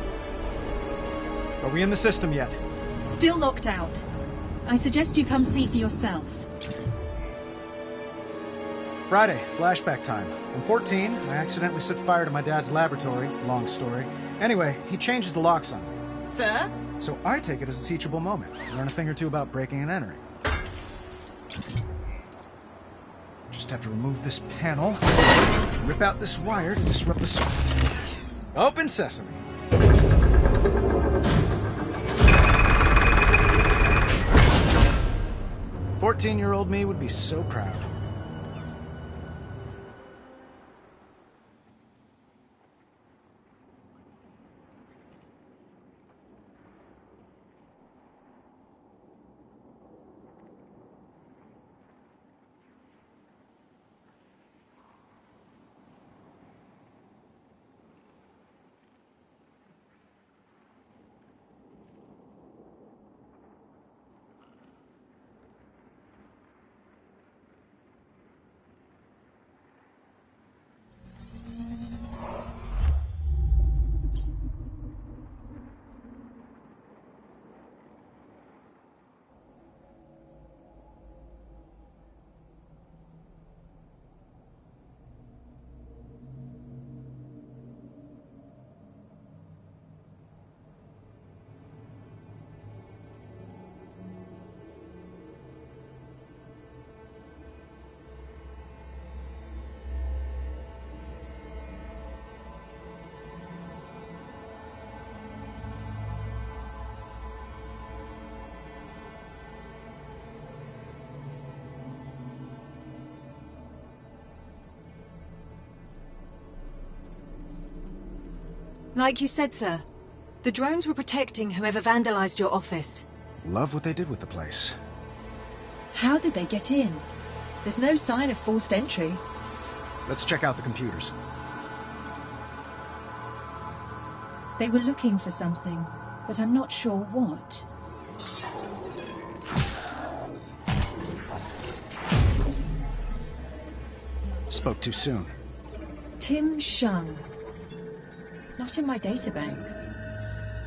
Are we in the system yet? Still locked out. I suggest you come see for yourself. Friday, flashback time. I'm 14. I accidentally set fire to my dad's laboratory. Long story. Anyway, he changes the locks on me. Sir? So I take it as a teachable moment. Learn a thing or two about breaking and entering. Just have to remove this panel, rip out this wire to disrupt the circuit. Open sesame. 14-year-old me would be so proud. Like you said, sir. The drones were protecting whoever vandalized your office. Love what they did with the place. How did they get in? There's no sign of forced entry. Let's check out the computers. They were looking for something, but I'm not sure what. Spoke too soon. Tim Shung. Not in my databanks.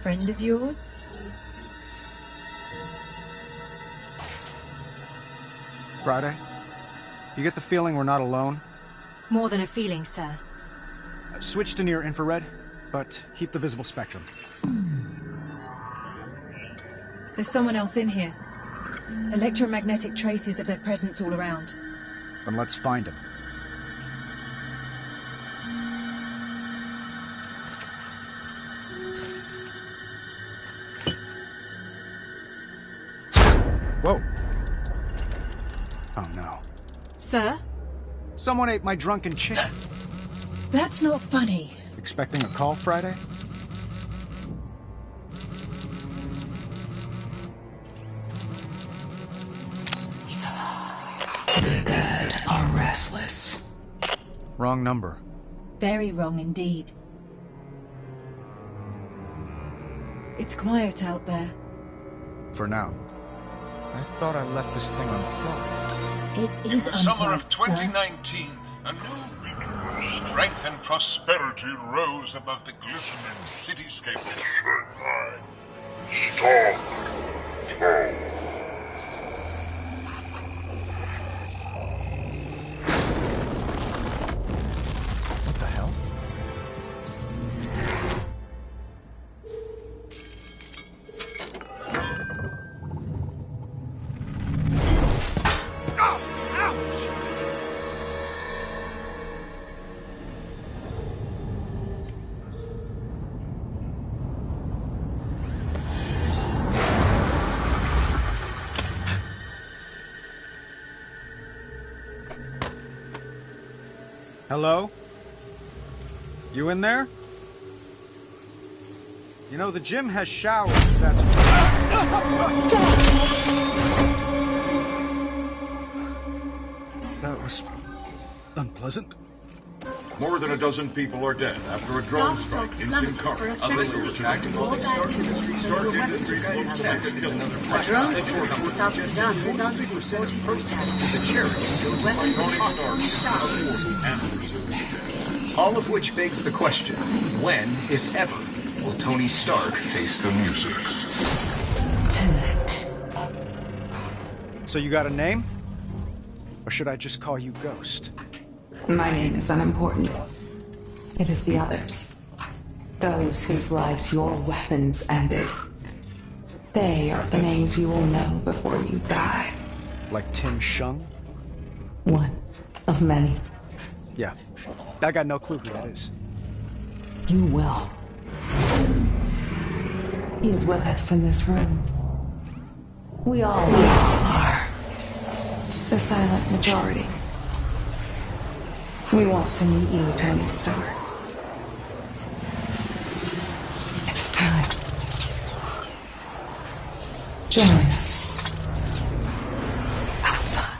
Friend of yours? Friday? You get the feeling we're not alone? More than a feeling, sir. Switch to near infrared, but keep the visible spectrum. There's someone else in here. Electromagnetic traces of their presence all around. Then let's find him. Whoa. Oh no. Sir? Someone ate my drunken chicken. That's not funny. Expecting a call Friday? The dead are restless. Wrong number. Very wrong indeed. It's quiet out there. For now. I thought I left this thing unplugged. It is In the summer of unplugged, sir. 2019, a new beacon of strength and prosperity rose above the glistening cityscape of Shanghai. What the hell? Hello? You in there? You know, the gym has showers, if that's That was unpleasant. More than a dozen people are dead after a drone strike in Sincara. A drone strike in South Sudan resulted in 40 footsteps to the church. Weapons and hostiles stopped. All of which begs the question, when, if ever, will Tony Stark face the music? Tonight. So you got a name? Or should I just call you Ghost? My name is unimportant. It is the others. Those whose lives your weapons ended. They are the names you will know before you die. Like Tim Shung? One of many. Yeah. I got no clue who that is. You will. He is with us in this room. We all are. The silent majority. We want to meet you, Tony Stark. It's time. Join us. Outside.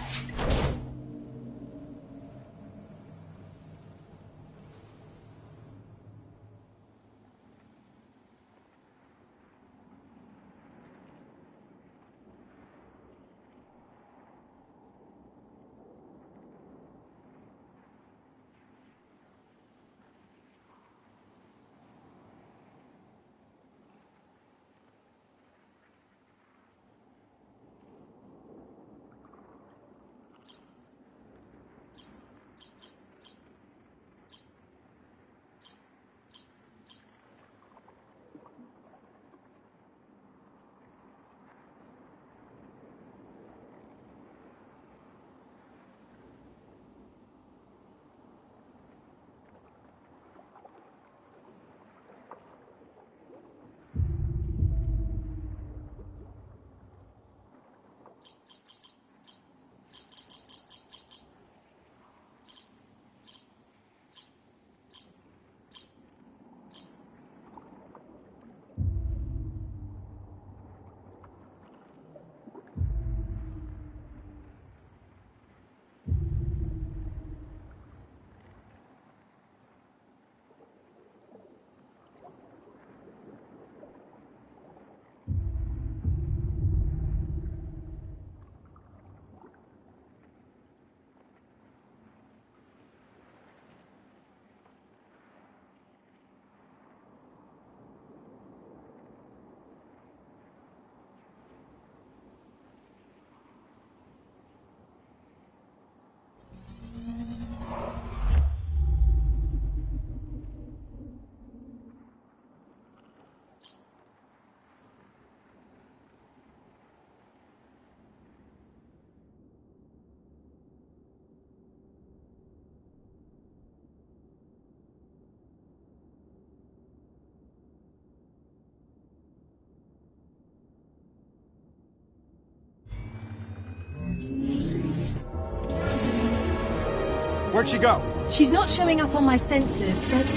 Where'd she go? She's not showing up on my sensors, but...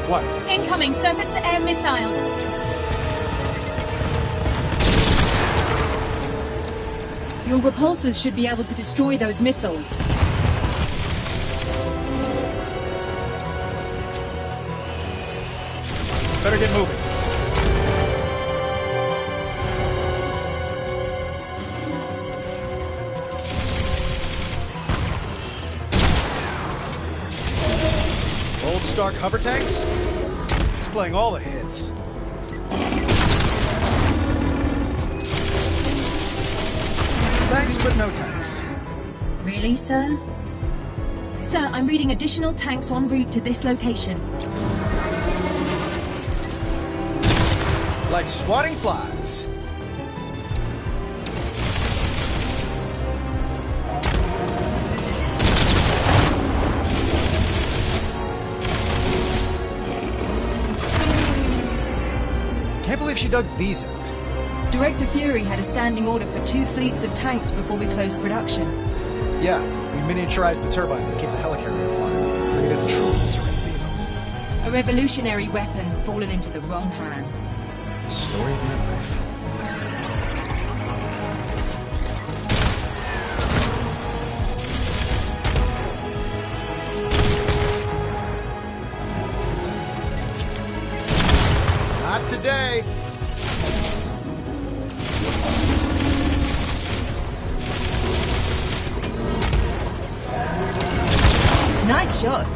What? Incoming surface-to-air missiles. Your repulsors should be able to destroy those missiles. Better get moving. Old Stark hover tanks? She's playing all the hits. Thanks, but no thanks. Really, sir? Sir, I'm reading additional tanks en route to this location. Like swatting flies. Can't believe she dug these out. Director Fury had a standing order for 2 fleets of tanks before we closed production. Yeah, we miniaturized the turbines that keep the helicarrier flying. Created a true all-terrain vehicle. A revolutionary weapon fallen into the wrong hands. Story of my life. Not today. Nice shot.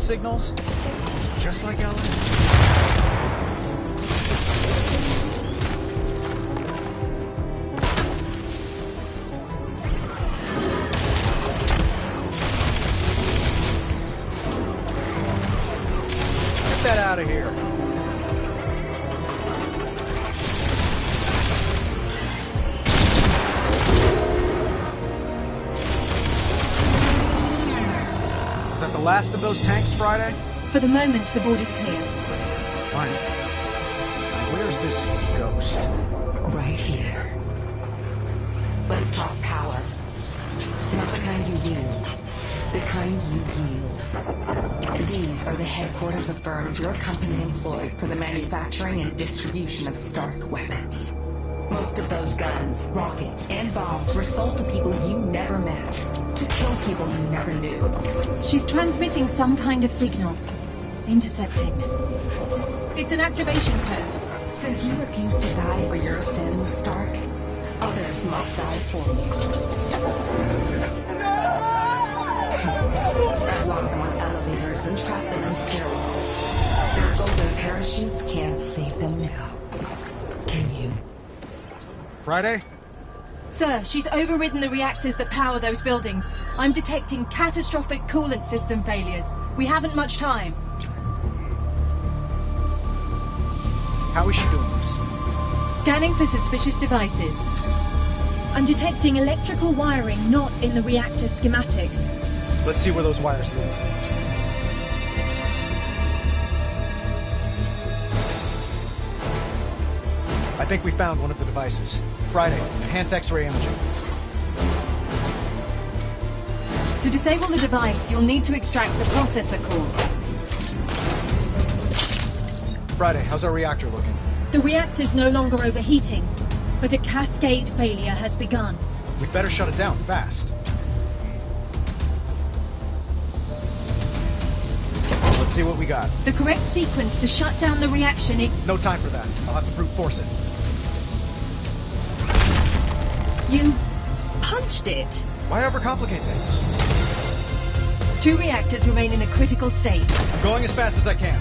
signals? It's just like LA. Get that out of here. Was that the last of those tanks, Friday? For the moment, the board is clear. Fine. Now, where's this ghost? Right here. Let's talk power. Not the kind you wield. The kind you yield. These are the headquarters of firms your company employed for the manufacturing and distribution of Stark weapons. Most of those guns, rockets, and bombs were sold to people you never met. To kill people you never knew. She's transmitting some kind of signal. Intercepting. It's an activation code. Since you refuse to die for your sins, Stark, others must die for you. Lock them on elevators and trap them in stairwells. Their golden parachutes can't save them now. Can you? Friday? Sir, she's overridden the reactors that power those buildings. I'm detecting catastrophic coolant system failures. We haven't much time. How is she doing this? Scanning for suspicious devices. I'm detecting electrical wiring not in the reactor schematics. Let's see where those wires lead. I think we found one of the devices. Friday, enhance X-ray imaging. To disable the device, you'll need to extract the processor core. Friday, how's our reactor looking? The reactor's no longer overheating, but a cascade failure has begun. We'd better shut it down fast. Let's see what we got. The correct sequence to shut down the reaction is... No time for that. I'll have to brute force it. You punched it. Why overcomplicate things? 2 reactors remain in a critical state. I'm going as fast as I can.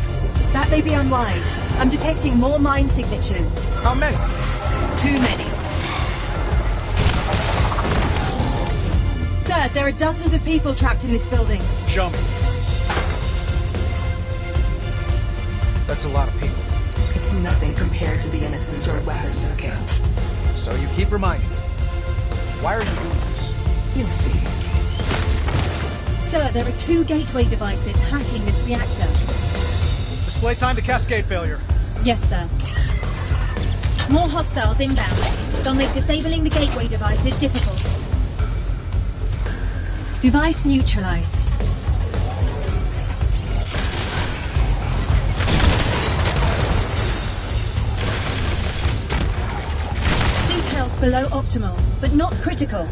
That may be unwise. I'm detecting more mine signatures. How many? Too many. Sir, there are dozens of people trapped in this building. Show me. That's a lot of people. It's nothing compared to the innocents your weapons have killed. So you keep reminding me. Why are you doing this? You'll see. Sir, there are 2 gateway devices hacking this reactor. Display time to cascade failure. Yes, sir. More hostiles inbound. They'll make disabling the gateway devices difficult. Device neutralized. Suit health below optimal, but not critical.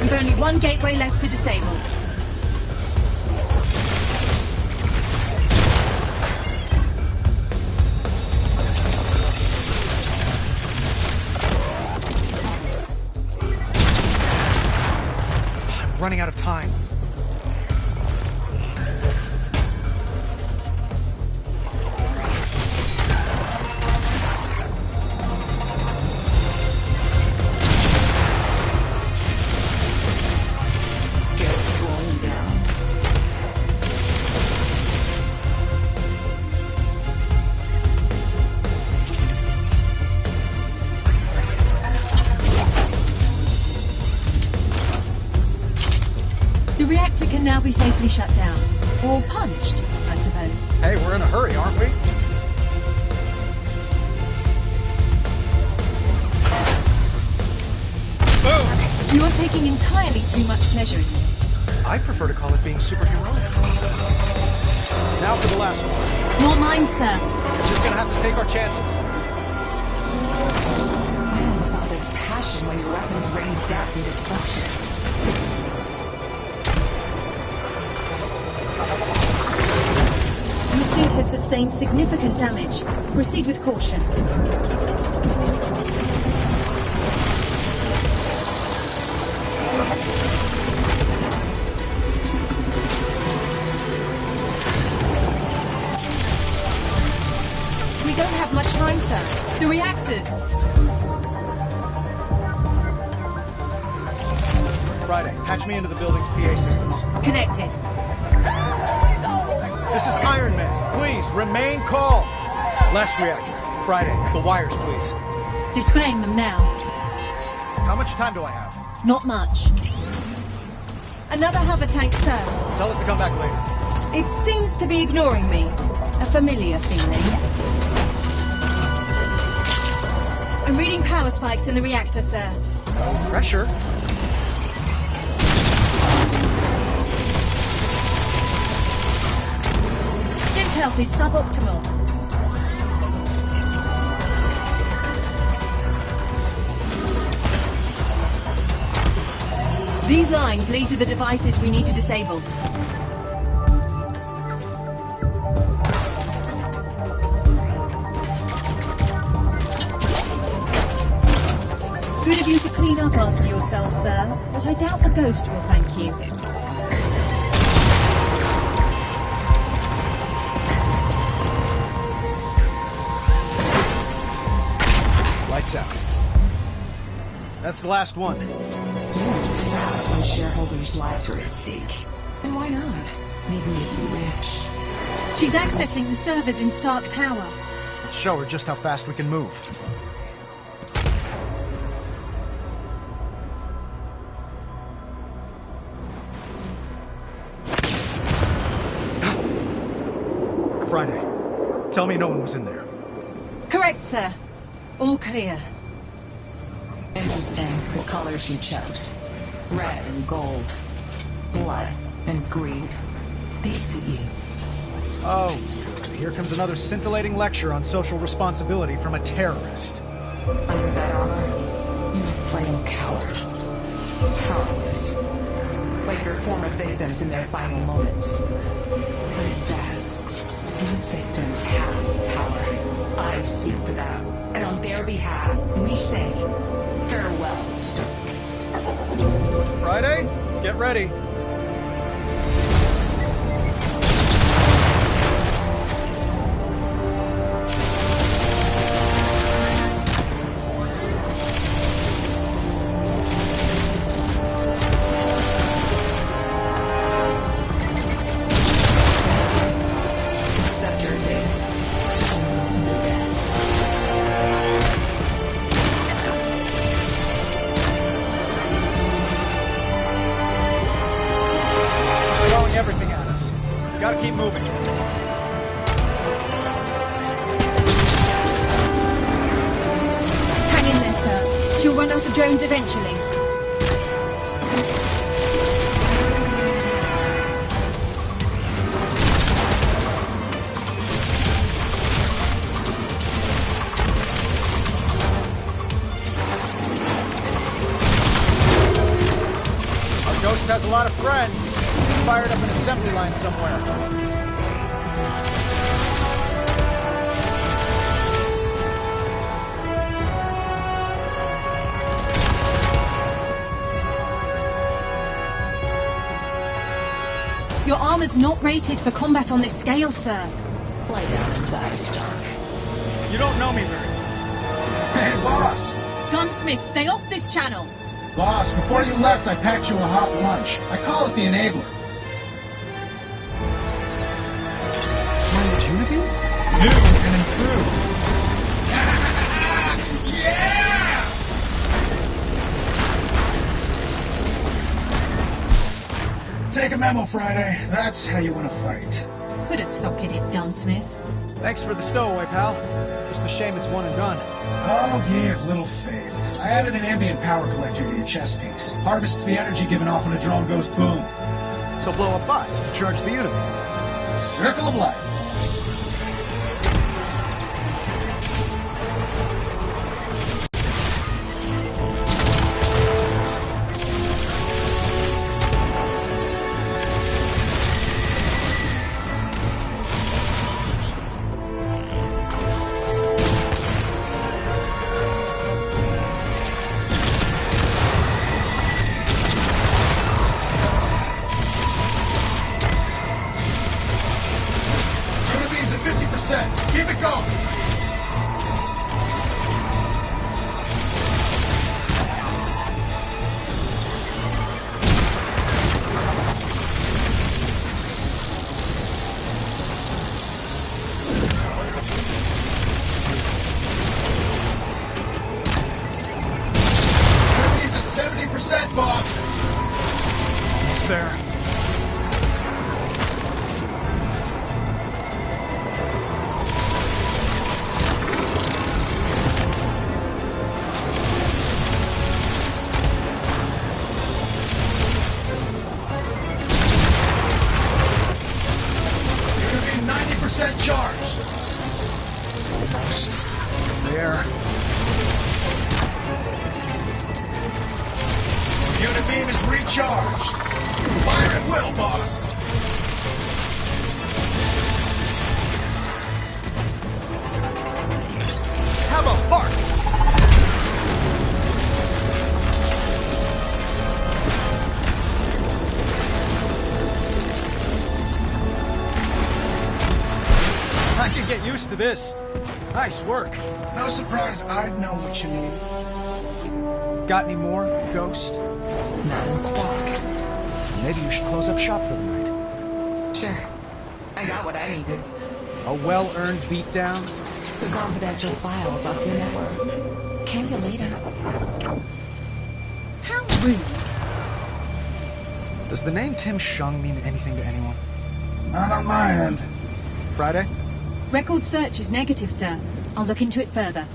We've only 1 gateway left to disable. I'm running out of time. The reactor can now be safely shut down. Or punched, I suppose. Hey, we're in a hurry, aren't we? Boom! You are taking entirely too much pleasure in this. I prefer to call it being superheroic. Now for the last one. More mines, sir. We're just gonna have to take our chances. When was all this passion when your weapons rain death and destruction? Your suit has sustained significant damage. Proceed with caution. have much time, sir. The reactors. Friday, patch me into the building's PA systems. Connected. This is Iron Man. Please, remain calm. Last reactor. Friday, the wires, please. Displaying them now. How much time do I have? Not much. Another hover tank, sir. Tell it to come back later. It seems to be ignoring me. A familiar feeling. I'm reading power spikes in the reactor, sir. No pressure. Synth health is suboptimal. These lines lead to the devices we need to disable. Good of you to clean up after yourself, sir, but I doubt the ghost will thank you. Lights out. That's the last one. When shareholders' lives are at stake. And why not? Maybe make you rich. She's accessing the servers in Stark Tower. Let's show her just how fast we can move. Friday, tell me no one was in there. Correct, sir. All clear. Interesting, the colors you chose. Red and gold. Blood and greed. They suit you. Oh, good. Here comes another scintillating lecture on social responsibility from a terrorist. Under that armor, you're a frail coward. Powerless. Like your former victims in their final moments. But at that, these victims have power. I speak for them, and on their behalf, we say, farewell, Stark. Friday, get ready. Everything at us. Gotta keep moving. Hang in there, sir. She'll run out of drones eventually. Our ghost has a lot of friends. Fired up an assembly line somewhere. Your armor's not rated for combat on this scale, sir. Lie down and die, Stark. You don't know me very well. Hey, boss! Gunsmith, stay off this channel. Boss, before you left, I packed you a hot lunch. I call it the enabler. New and improved. Yeah! Take a memo, Friday. That's how you want to fight. Put a sock in it, Dumbsmith. Thanks for the stowaway, pal. Just a shame it's one and done. Oh, give little faith. I added an ambient power collector to your chest piece. Harvests the energy given off when a drone goes boom. So blow up bots to charge the unit. Circle of life, boss. Keep it going! 100% charged. Almost. There. Unit beam is recharged. Fire at will, boss. Have a heart! I can get used to this. Nice work. No surprise I'd know what you need. Got any more, Ghost? Not in stock. Maybe you should close up shop for the night. Sure. I got what I needed. A well-earned beatdown? The confidential files off your network. Kill you later. How rude. Does the name Tim Shung mean anything to anyone? Not on my end. Friday? Record search is negative, sir. I'll look into it further.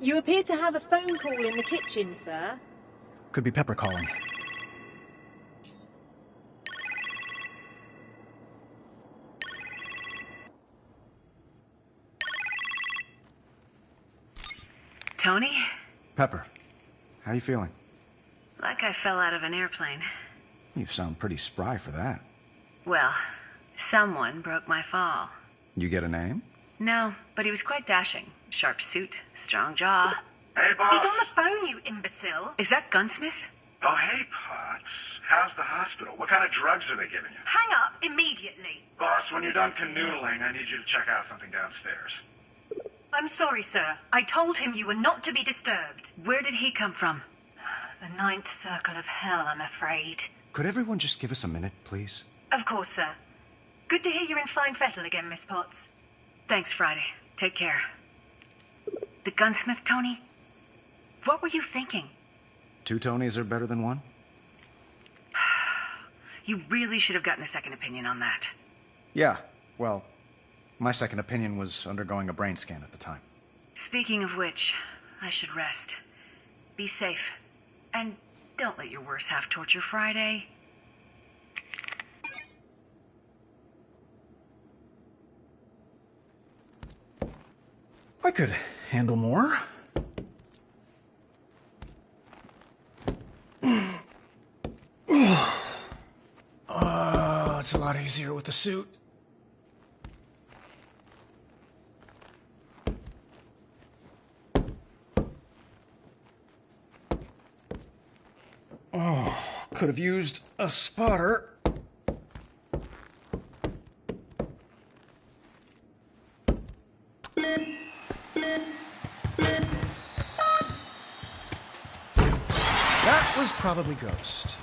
You appear to have a phone call in the kitchen, sir. Could be Pepper calling. Tony? Pepper, how you feeling? Like I fell out of an airplane. You sound pretty spry for that. Well, someone broke my fall. You get a name? No, but he was quite dashing. Sharp suit, strong jaw. Hey, boss. He's on the phone, you imbecile. Is that Gunsmith? Oh, hey, Potts. How's the hospital? What kind of drugs are they giving you? Hang up immediately. Boss, when you're done canoodling, I need you to check out something downstairs. I'm sorry, sir. I told him you were not to be disturbed. Where did he come from? The ninth circle of hell, I'm afraid. Could everyone just give us a minute, please? Of course, sir. Good to hear you're in fine fettle again, Miss Potts. Thanks, Friday. Take care. The gunsmith, Tony? What were you thinking? 2 Tonys are better than 1? You really should have gotten a second opinion on that. Yeah, well, my second opinion was undergoing a brain scan at the time. Speaking of which, I should rest. Be safe. And don't let your worst half torture Friday. I could handle more. It's a lot easier with the suit. Oh, could have used a spotter. That was probably Ghost.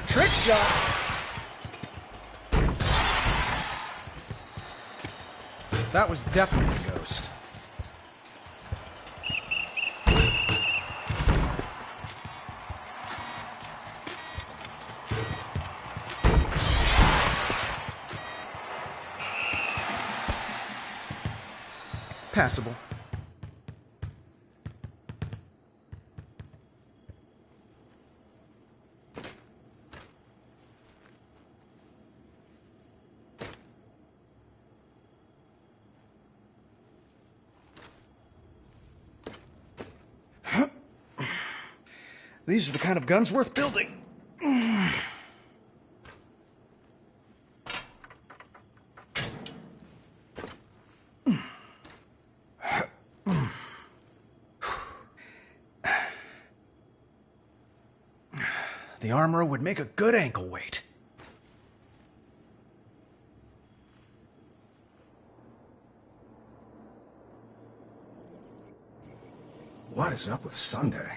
Trick shot! That was definitely Ghost. Passable. These are the kind of guns worth building. The armor would make a good ankle weight. What is up with Sunday?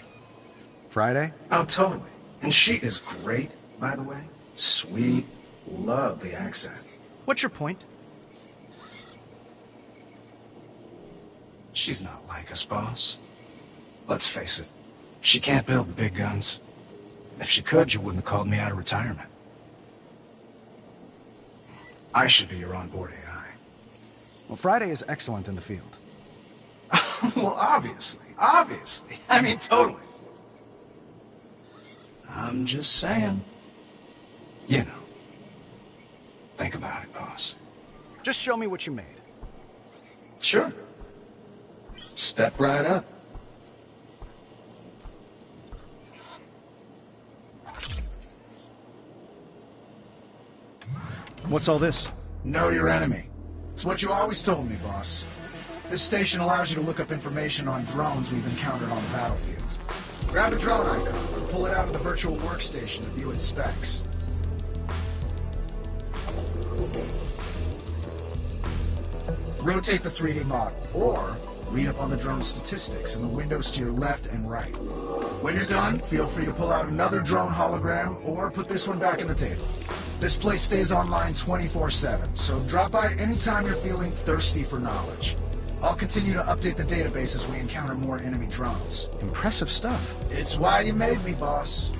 Friday? Oh, totally. And she is great, by the way. Sweet. Love the accent. What's your point? She's not like us, boss. Let's face it. She can't build the big guns. If she could, you wouldn't have called me out of retirement. I should be your onboard AI. Well, Friday is excellent in the field. Well, obviously. Obviously. I mean, totally. I'm just saying. You know. Think about it, boss. Just show me what you made. Sure. Step right up. What's all this? Know your enemy. It's what you always told me, boss. This station allows you to look up information on drones we've encountered on the battlefield. Grab a drone icon and pull it out of the virtual workstation to view its specs. Rotate the 3D model, or read up on the drone's statistics in the windows to your left and right. When you're done, feel free to pull out another drone hologram, or put this one back in the table. This place stays online 24/7, so drop by anytime you're feeling thirsty for knowledge. I'll continue to update the database as we encounter more enemy drones. Impressive stuff. It's why you made me, boss.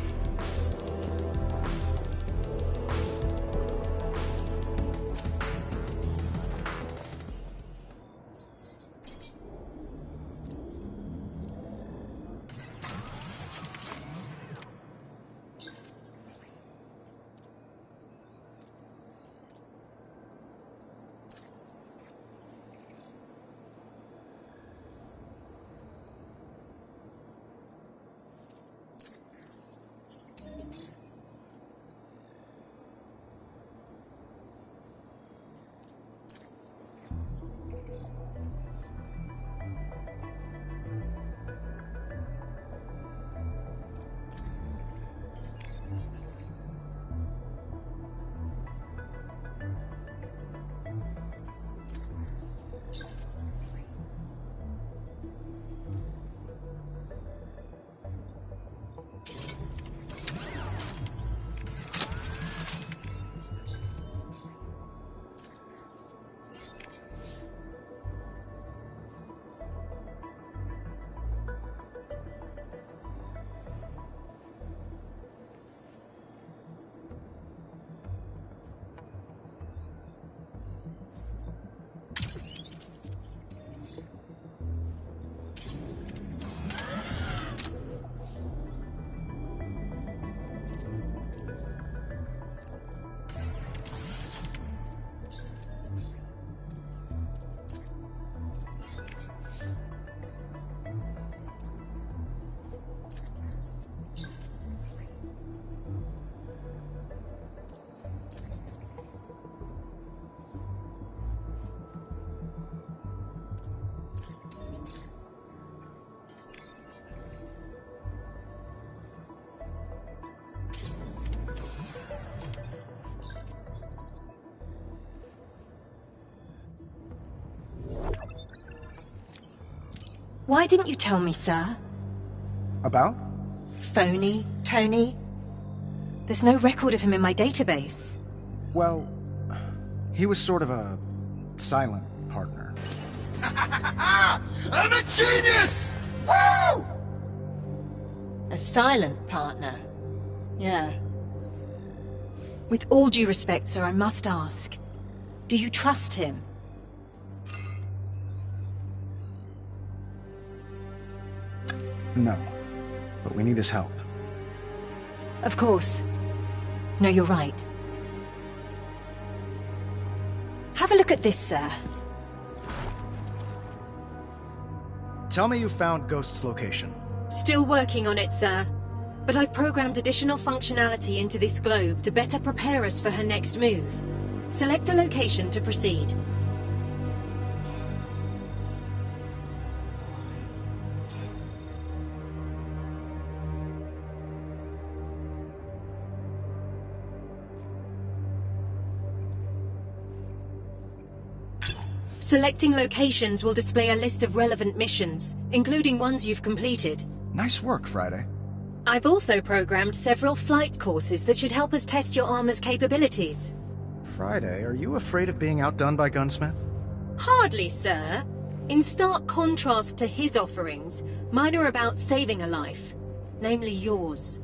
Why didn't you tell me, sir? About? Phony, Tony? There's no record of him in my database. Well, he was sort of a silent partner. I'm a genius! Woo! A silent partner? Yeah. With all due respect, sir, I must ask. Do you trust him? No, but we need his help. Of course. No, you're right. Have a look at this, sir. Tell me you found Ghost's location. Still working on it, sir. But I've programmed additional functionality into this globe to better prepare us for her next move. Select a location to proceed. Selecting locations will display a list of relevant missions, including ones you've completed. Nice work, Friday. I've also programmed several flight courses that should help us test your armor's capabilities. Friday, are you afraid of being outdone by Gunsmith? Hardly, sir. In stark contrast to his offerings, mine are about saving a life, namely yours.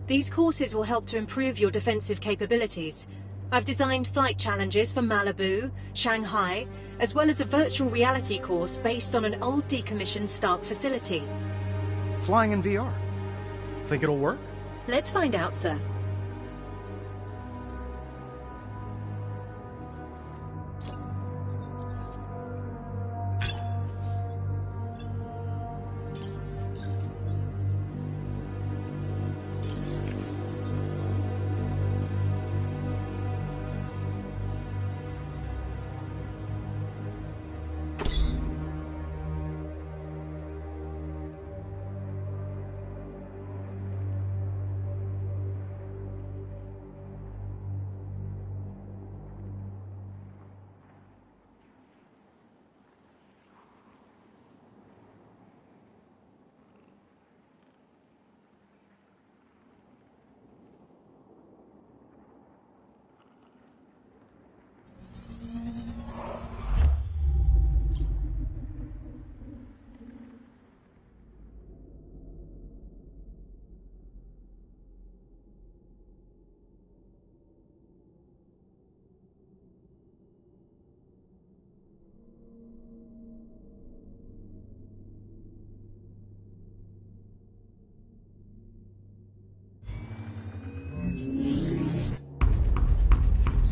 These courses will help to improve your defensive capabilities. I've designed flight challenges for Malibu, Shanghai, as well as a virtual reality course based on an old decommissioned Stark facility. Flying in VR. Think it'll work? Let's find out, sir.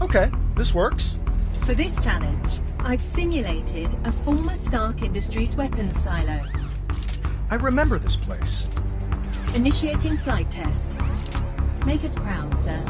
Okay, this works. For this challenge, I've simulated a former Stark Industries weapons silo. I remember this place. Initiating flight test. Make us proud, sir.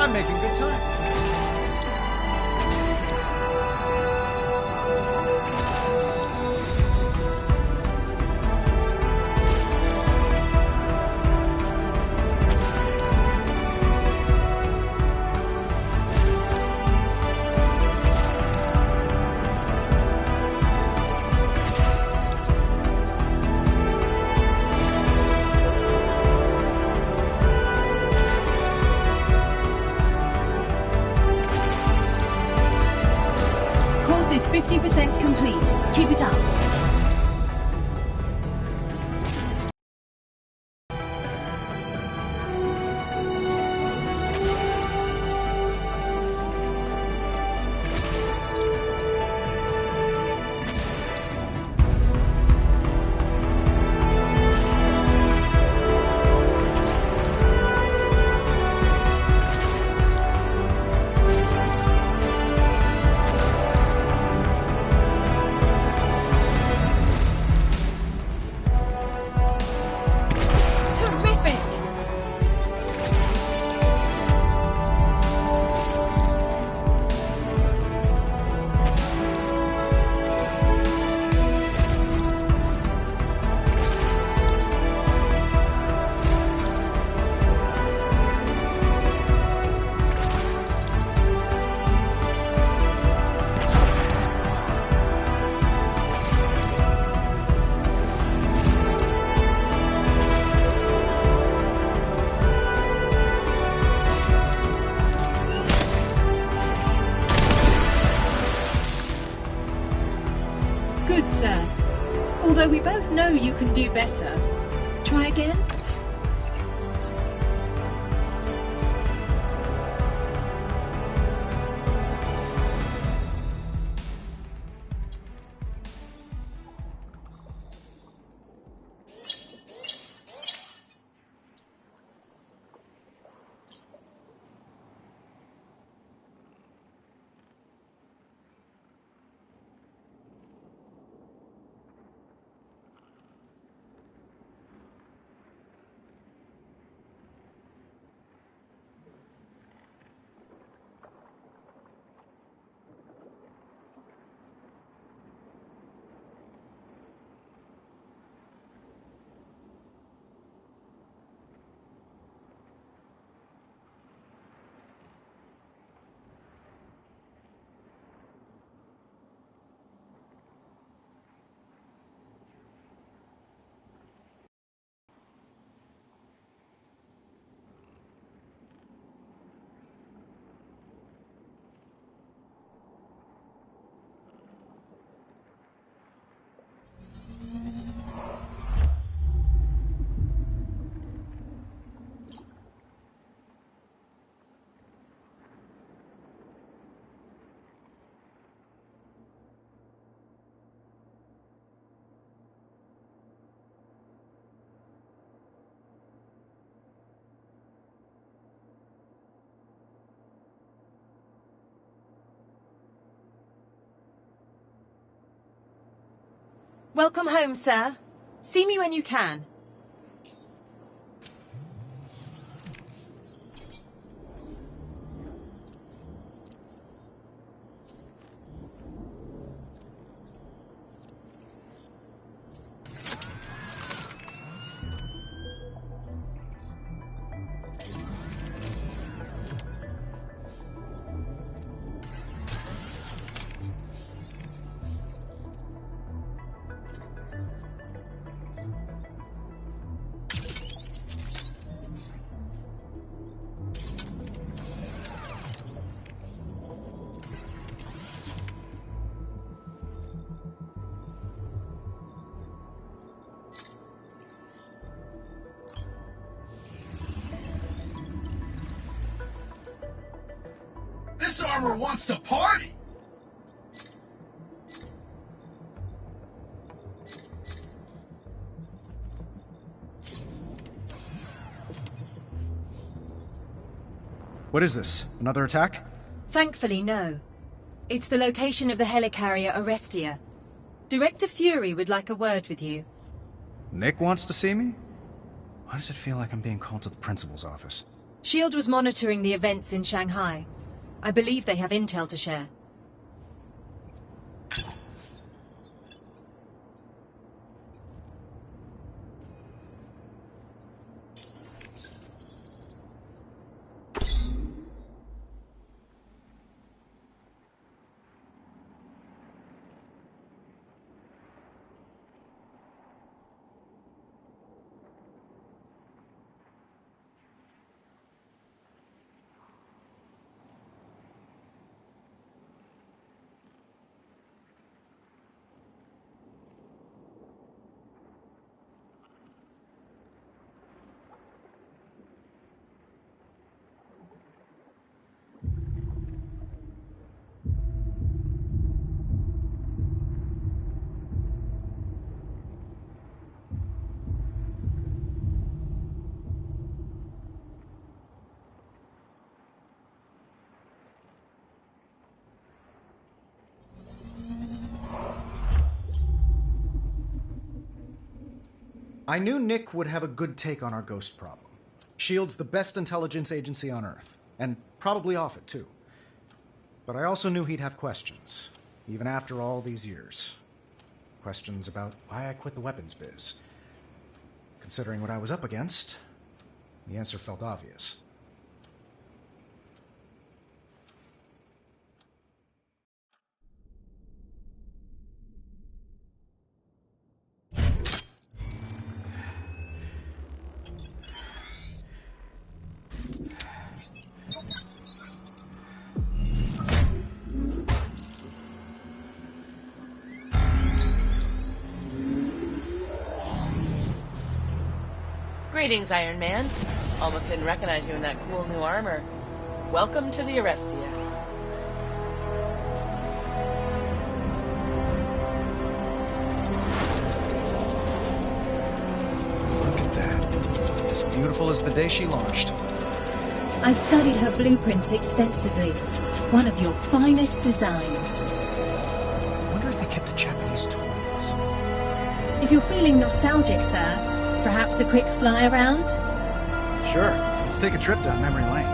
I'm making good time. Course is 50% complete. Keep it up. Although we both know you can do better. Try again? Welcome home, sir. See me when you can. This armor wants to party! What is this? Another attack? Thankfully, no. It's the location of the helicarrier Orestia. Director Fury would like a word with you. Nick wants to see me? Why does it feel like I'm being called to the principal's office? SHIELD was monitoring the events in Shanghai. I believe they have intel to share. I knew Nick would have a good take on our ghost problem. SHIELD's the best intelligence agency on Earth, and probably off it, too. But I also knew he'd have questions, even after all these years. Questions about why I quit the weapons biz. Considering what I was up against, the answer felt obvious. Greetings, Iron Man. Almost didn't recognize you in that cool new armor. Welcome to the Arrestia. Look at that. As beautiful as the day she launched. I've studied her blueprints extensively. One of your finest designs. I wonder if they kept the Japanese toilets. If you're feeling nostalgic, sir, perhaps a quick fly around? Sure. Let's take a trip down memory lane.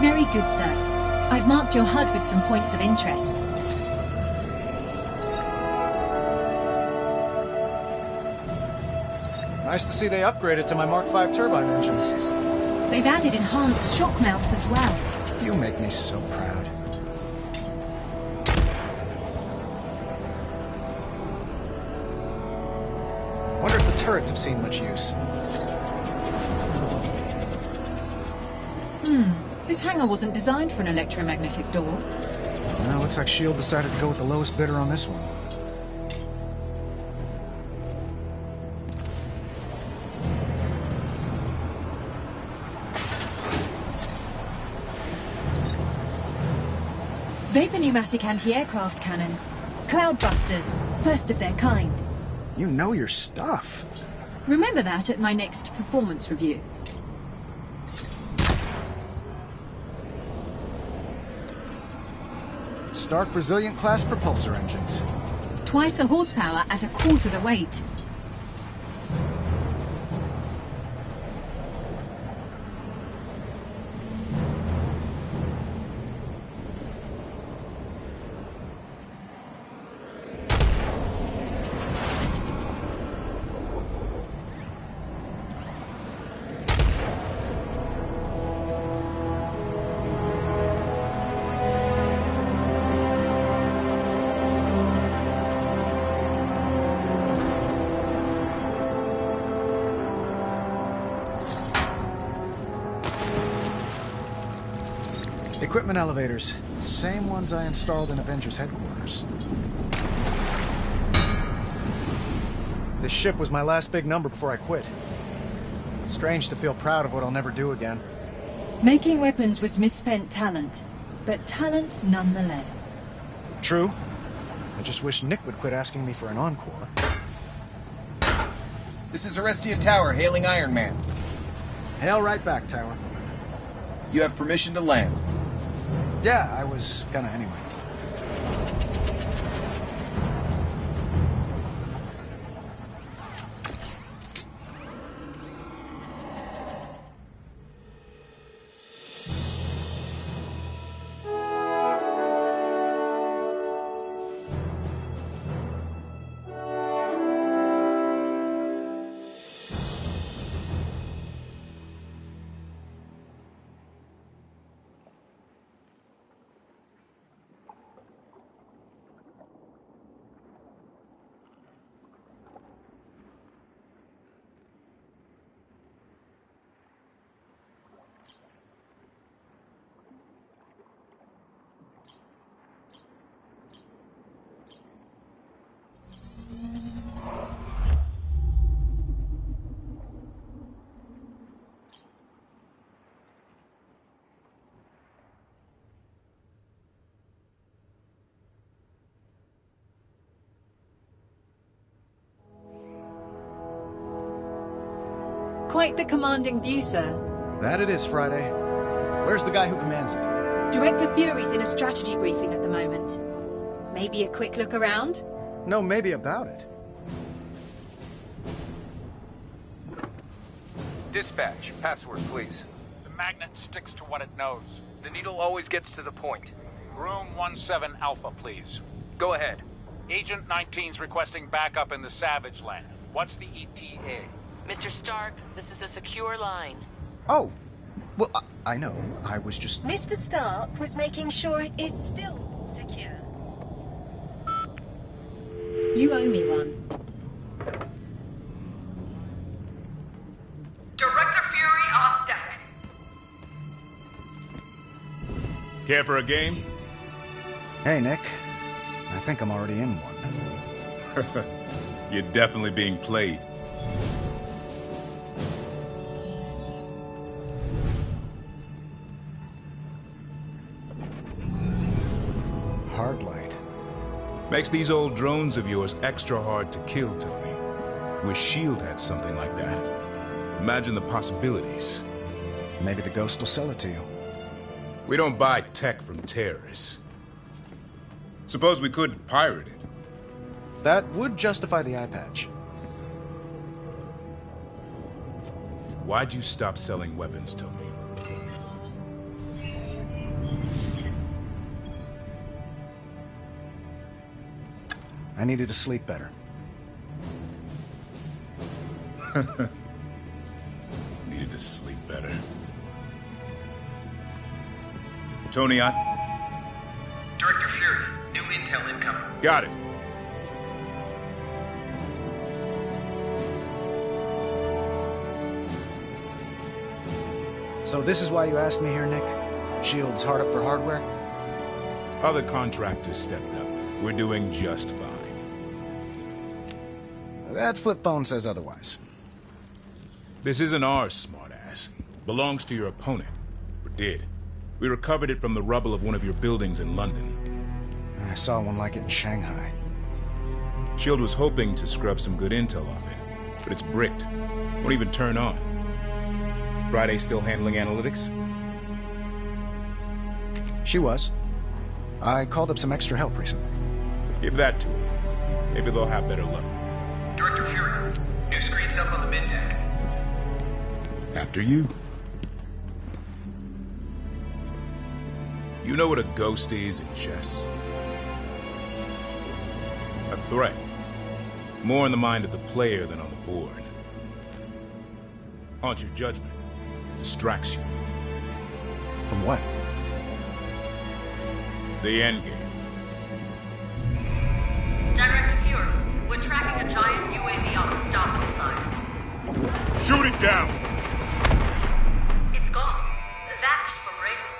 Very good, sir. I've marked your HUD with some points of interest. Nice to see they upgraded to my Mark V turbine engines. They've added enhanced shock mounts as well. You make me so proud. Wonder if the turrets have seen much use. This hangar wasn't designed for an electromagnetic door. Well, looks like S.H.I.E.L.D. decided to go with the lowest bidder on this one. Vapor pneumatic anti-aircraft cannons. Cloudbusters. First of their kind. You know your stuff. Remember that at my next performance review. Stark Brazilian class propulsor engines. Twice the horsepower at a quarter the weight. Equipment elevators. Same ones I installed in Avengers headquarters. This ship was my last big number before I quit. Strange to feel proud of what I'll never do again. Making weapons was misspent talent, but talent nonetheless. True. I just wish Nick would quit asking me for an encore. This is Arrestia Tower, hailing Iron Man. Hail right back, Tower. You have permission to land. Yeah, I was gonna anyway. Quite the commanding view, sir. That it is, Friday. Where's the guy who commands it? Director Fury's in a strategy briefing at the moment. Maybe a quick look around? No, maybe about it. Dispatch, password, please. The magnet sticks to what it knows. The needle always gets to the point. Room 17 Alpha, please. Go ahead. Agent 19's requesting backup in the Savage Land. What's the ETA? Mr. Stark, this is a secure line. Oh, well, I know. I was just... Mr. Stark was making sure it is still secure. You owe me one. Director Fury on deck. Care for a game? Hey, Nick. I think I'm already in one. You're definitely being played. Makes these old drones of yours extra hard to kill, Tony. Wish S.H.I.E.L.D. had something like that. Imagine the possibilities. Maybe the Ghost will sell it to you. We don't buy tech from terrorists. Suppose we could pirate it. That would justify the eye patch. Why'd you stop selling weapons, Tony? I needed to sleep better. Needed to sleep better. Tony, Director Fury, new intel incoming. Got it. So this is why you asked me here, Nick? S.H.I.E.L.D's hard up for hardware? Other contractors stepped up. We're doing just fine. That flip phone says otherwise. This isn't ours, smartass. Belongs to your opponent. Or did. We recovered it from the rubble of one of your buildings in London. I saw one like it in Shanghai. S.H.I.E.L.D. was hoping to scrub some good intel off it, but it's bricked. Won't even turn on. Friday still handling analytics? She was. I called up some extra help recently. Give that to them. Maybe they'll have better luck. Director Fury, new screens up on the mid deck. After you. You know what a ghost is in chess? A threat. More in the mind of the player than on the board. Haunts your judgment. Distracts you. From what? The endgame. Director Fury, we're tracking a giant UAV on the starboard side. Shoot it down! It's gone. Vanished from radar.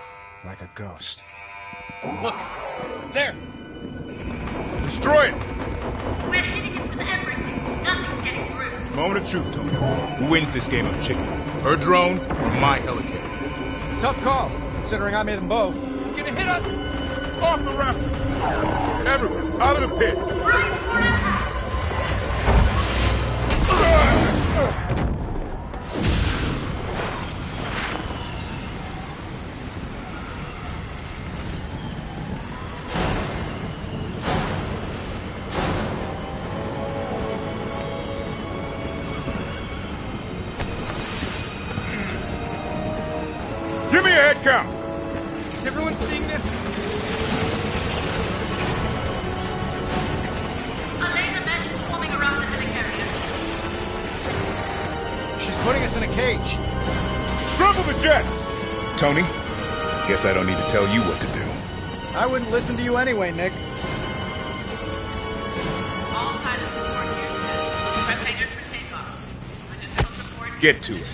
Like a ghost. Look! There! Destroy it! We're hitting it with everything. Nothing's getting through. Moment of truth, Tony. Who wins this game of chicken? Her drone or my helicopter? Tough call, considering I made them both. It's gonna hit us! Off the rafters! Everyone, out of the pit! Right for impact! Give me a head count! Is everyone seeing this? A laser mesh is forming around the helicarrier. She's putting us in a cage. Scramble the jets! Tony, guess I don't need to tell you what to do. I wouldn't listen to you anyway, Nick. All pilots report here today. Prep pages for takeoff. Logistical support. Get to it.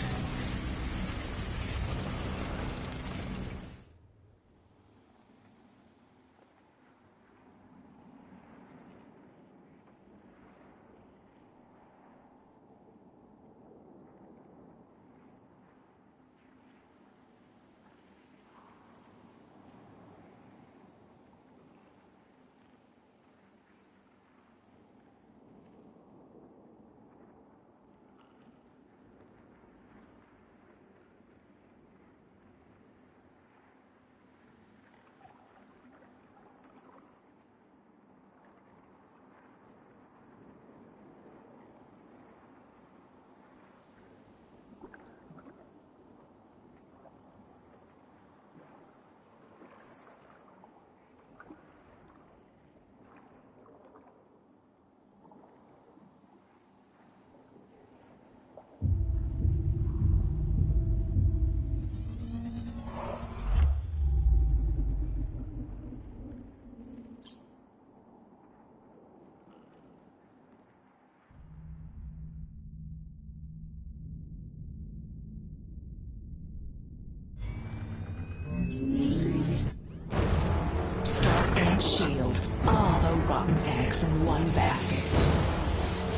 Stark and S.H.I.E.L.D. All the rotten eggs in one basket.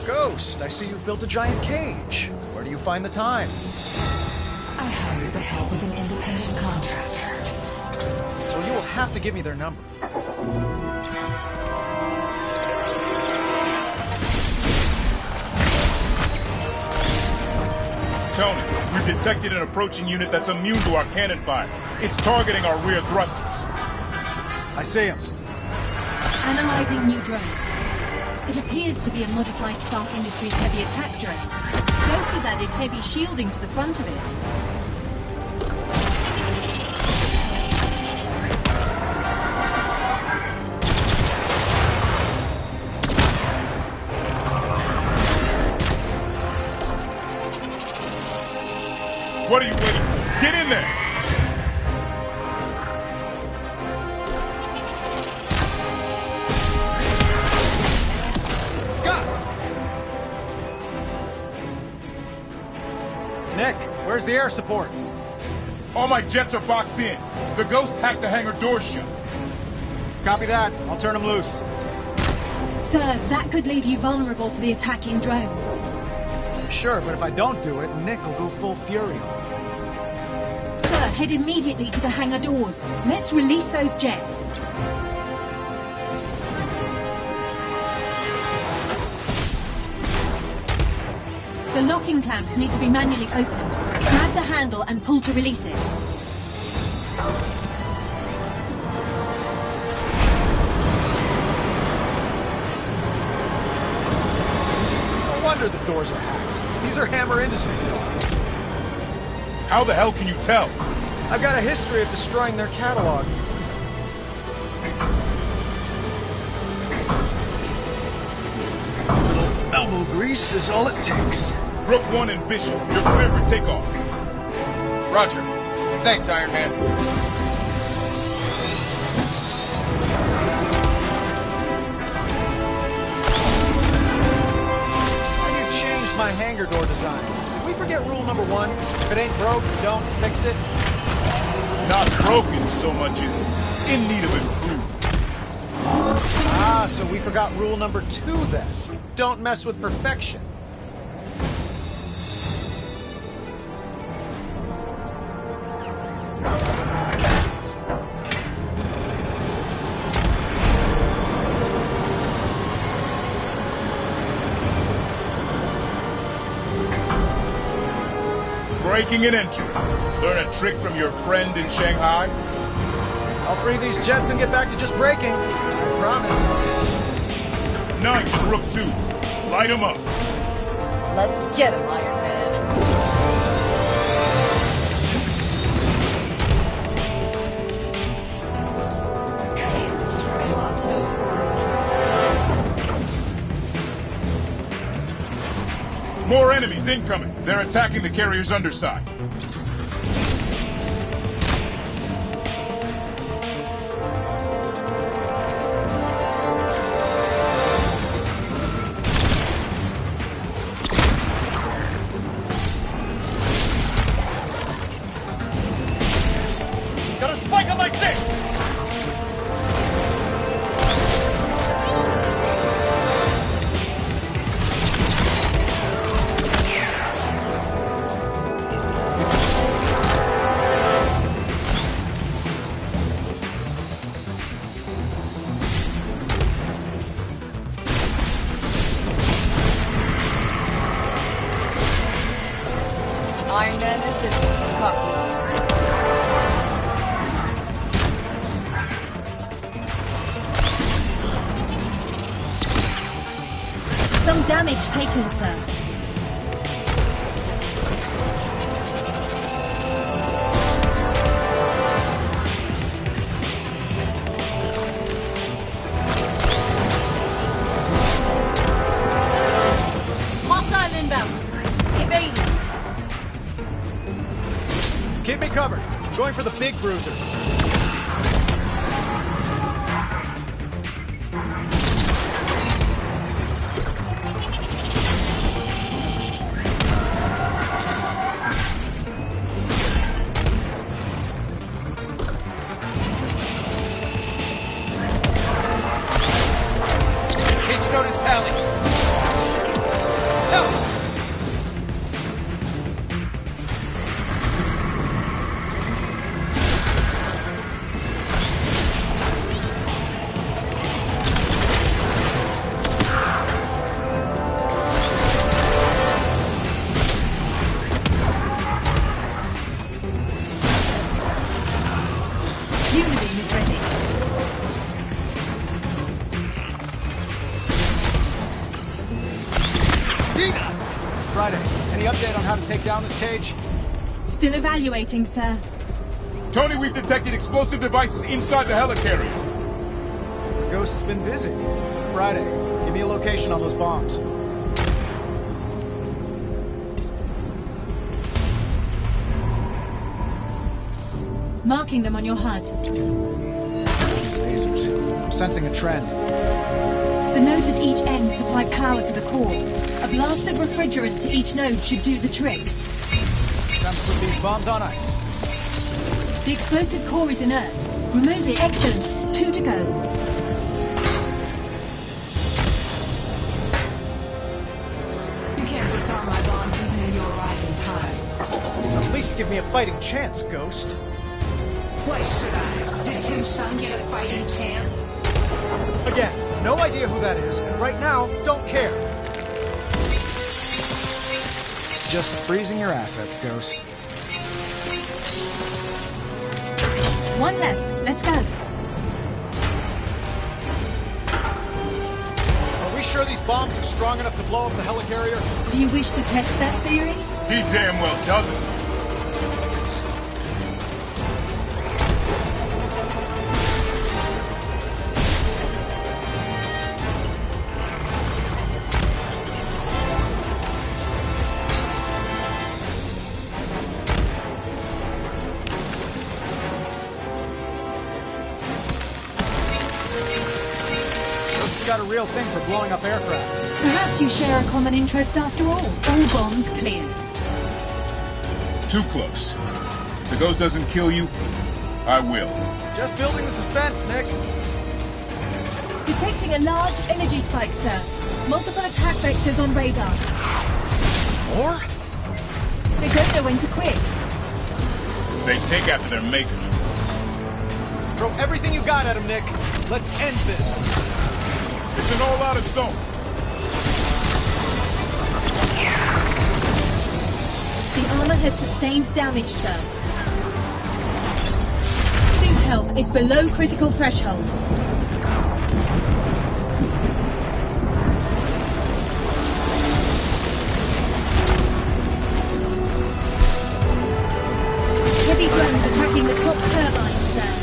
Ghost, I see you've built a giant cage. Where do you find the time? I hired the help of an independent contractor. Well, you will have to give me their number. Tony, we've detected an approaching unit that's immune to our cannon fire. It's targeting our rear thrusters. I see him. Analyzing new drone. It appears to be a modified Stark Industries heavy attack drone. Ghost has added heavy shielding to the front of it. What are you waiting for? Get in there! Nick, where's the air support? All my jets are boxed in. The Ghost hacked the hangar door shut. Copy that. I'll turn them loose. Sir, that could leave you vulnerable to the attacking drones. Sure, but if I don't do it, Nick will go full fury on me. Sir, head immediately to the hangar doors. Let's release those jets. The locking clamps need to be manually opened. Grab the handle and pull to release it. No wonder the doors are hacked. These are Hammer Industries dogs. How the hell can you tell? I've got a history of destroying their catalog. A little elbow grease is all it takes. Rook 1 and Bishop, you're clear for takeoff. Roger. Thanks, Iron Man. So you changed my hangar door design. Did we forget rule number 1? If it ain't broke, don't fix it. Not broken so much as in need of improvement. Ah, so we forgot rule number 2 then. Don't mess with perfection. Breaking and entering. Learn a trick from your friend in Shanghai? I'll free these jets and get back to just braking. I promise. 9th, Rook 2. Light them up. Let's get him, Iron Man. Watch those worms. More enemies incoming. They're attacking the carrier's underside. Got a spike on my 6! Iron Man is busy. Copy. Some damage taken, sir. Hostile inbound. Evading. Keep me covered. I'm going for the big bruiser. Cage notice tally. Help! take down this cage? Still evaluating, sir. Tony, we've detected explosive devices inside the helicarrier. Ghost's been busy. Friday, give me a location on those bombs. Marking them on your HUD. Lasers. I'm sensing a trend. The nodes at each end supply power to the core. A blast of refrigerant to each node should do the trick. Time to put these bombs on ice. The explosive core is inert. Remove it. Excellent. 2 to go. You can't disarm my bombs even in your right time. At least give me a fighting chance, Ghost. Why should I? Did Tim Shun get a fighting chance? Again, no idea who that is, and right now, don't care. Just freezing your assets, Ghost. One left. Let's go. Are we sure these bombs are strong enough to blow up the helicarrier? Do you wish to test that theory? He damn well doesn't. Got a real thing for blowing up aircraft. Perhaps you share a common interest after all. All bombs cleared. Too close. If the ghost doesn't kill you, I will. Just building the suspense, Nick. Detecting a large energy spike, sir. Multiple attack vectors on radar. Or? They don't know when to quit. They take after their maker. Throw everything you got at him, Nick. Let's end this. It's an all-out assault. The armor has sustained damage, sir. Suit health is below critical threshold. Heavy drones attacking the top turbines, sir.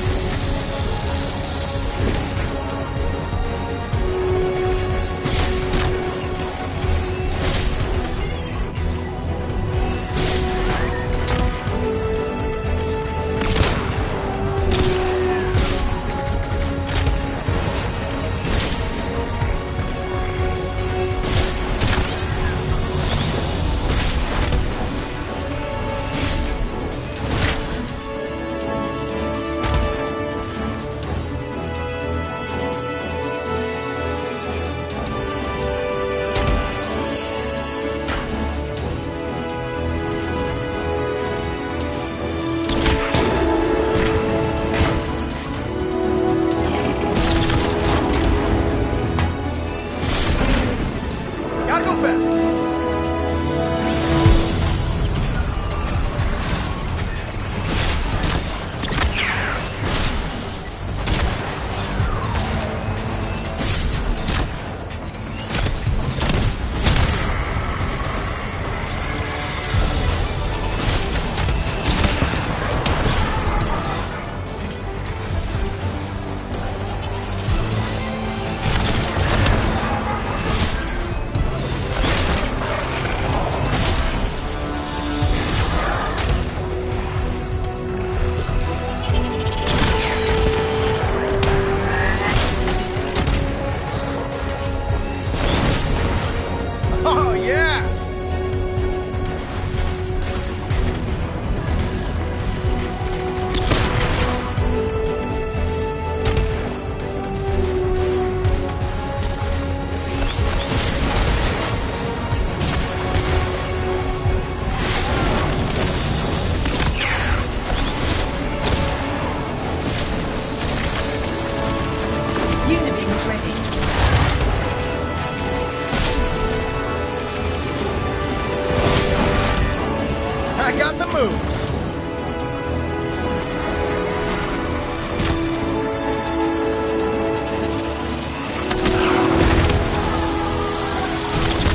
moves.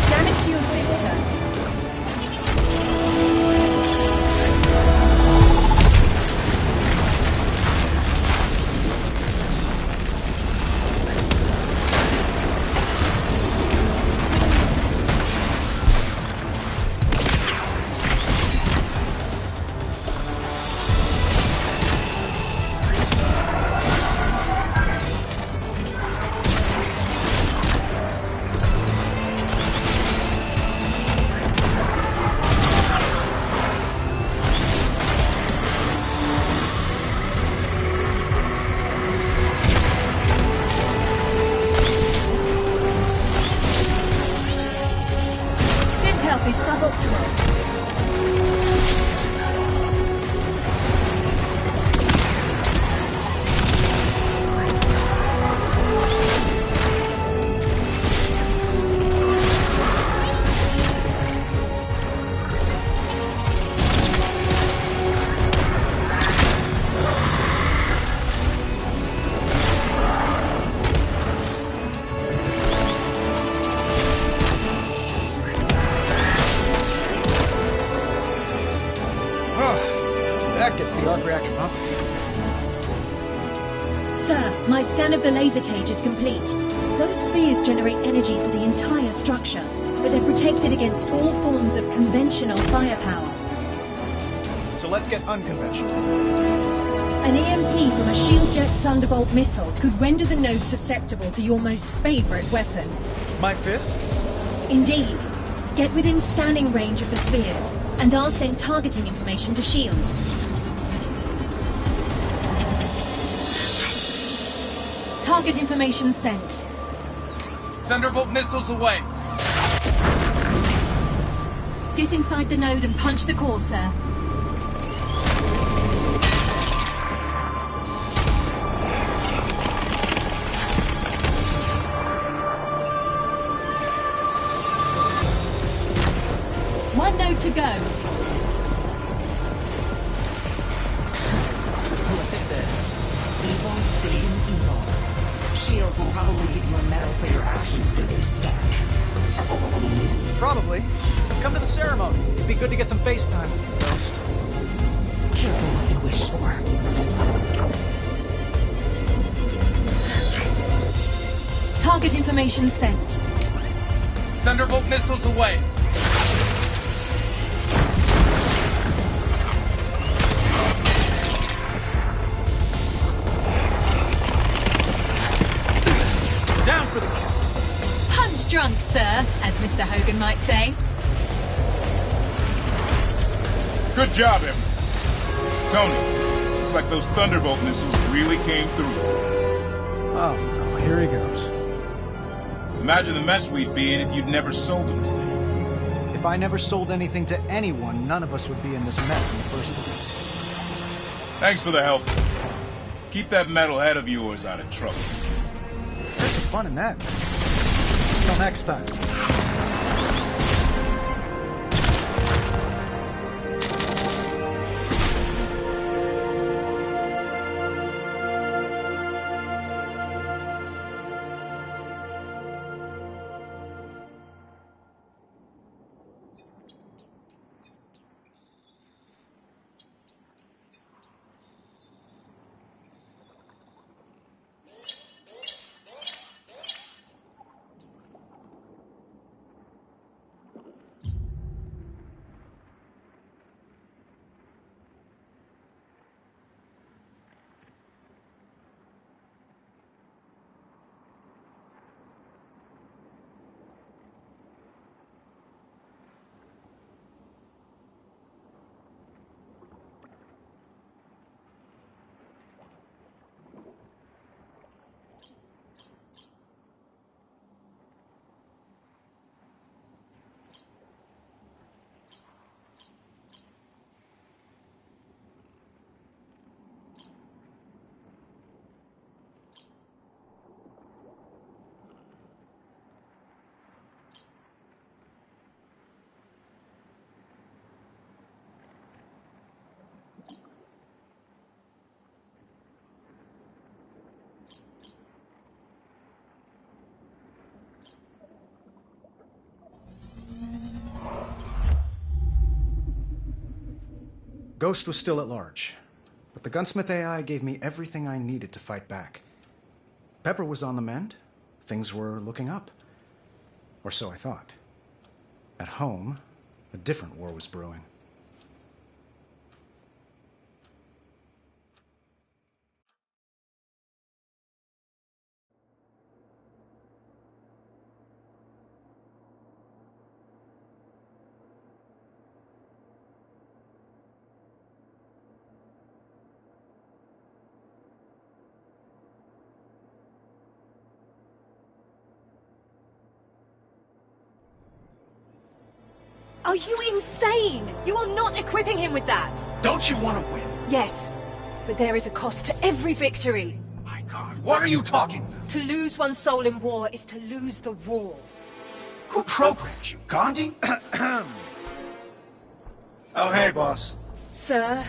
Damage to your suit, sir. That gets the arc reactor pumping. Sir, my scan of the laser cage is complete. Those spheres generate energy for the entire structure, but they're protected against all forms of conventional firepower. So let's get unconventional. An EMP from a Shield Jet's Thunderbolt missile could render the node susceptible to your most favorite weapon. My fists? Indeed. Get within scanning range of the spheres, and I'll send targeting information to Shield. Target information sent. Thunderbolt missiles away. Get inside the node and punch the core, sir. One node to go. Look at this. Evil saving evil. Shield will probably give you a medal for your actions for this stack. Probably. Come to the ceremony. It'd be good to get some FaceTime with you, Ghost. Careful what you wish for. Target information sent. Thunderbolt missiles away. Down for the kill. Punch drunk, sir, as Mr. Hogan might say. Good job, Em. Tony, looks like those Thunderbolt missiles really came through. Oh no, here he goes. Imagine the mess we'd be in if you'd never sold them to me. If I never sold anything to anyone, none of us would be in this mess in the first place. Thanks for the help. Keep that metal head of yours out of trouble. There's some fun in that. Till next time. Ghost was still at large, but the gunsmith AI gave me everything I needed to fight back. Pepper was on the mend. Things were looking up. Or so I thought. At home, a different war was brewing. Are you insane? You are not equipping him with that! Don't you want to win? Yes, but there is a cost to every victory. My God, what are you talking about? To lose one's soul in war is to lose the war. Who programmed you, Gandhi? Oh, hey, boss. Sir?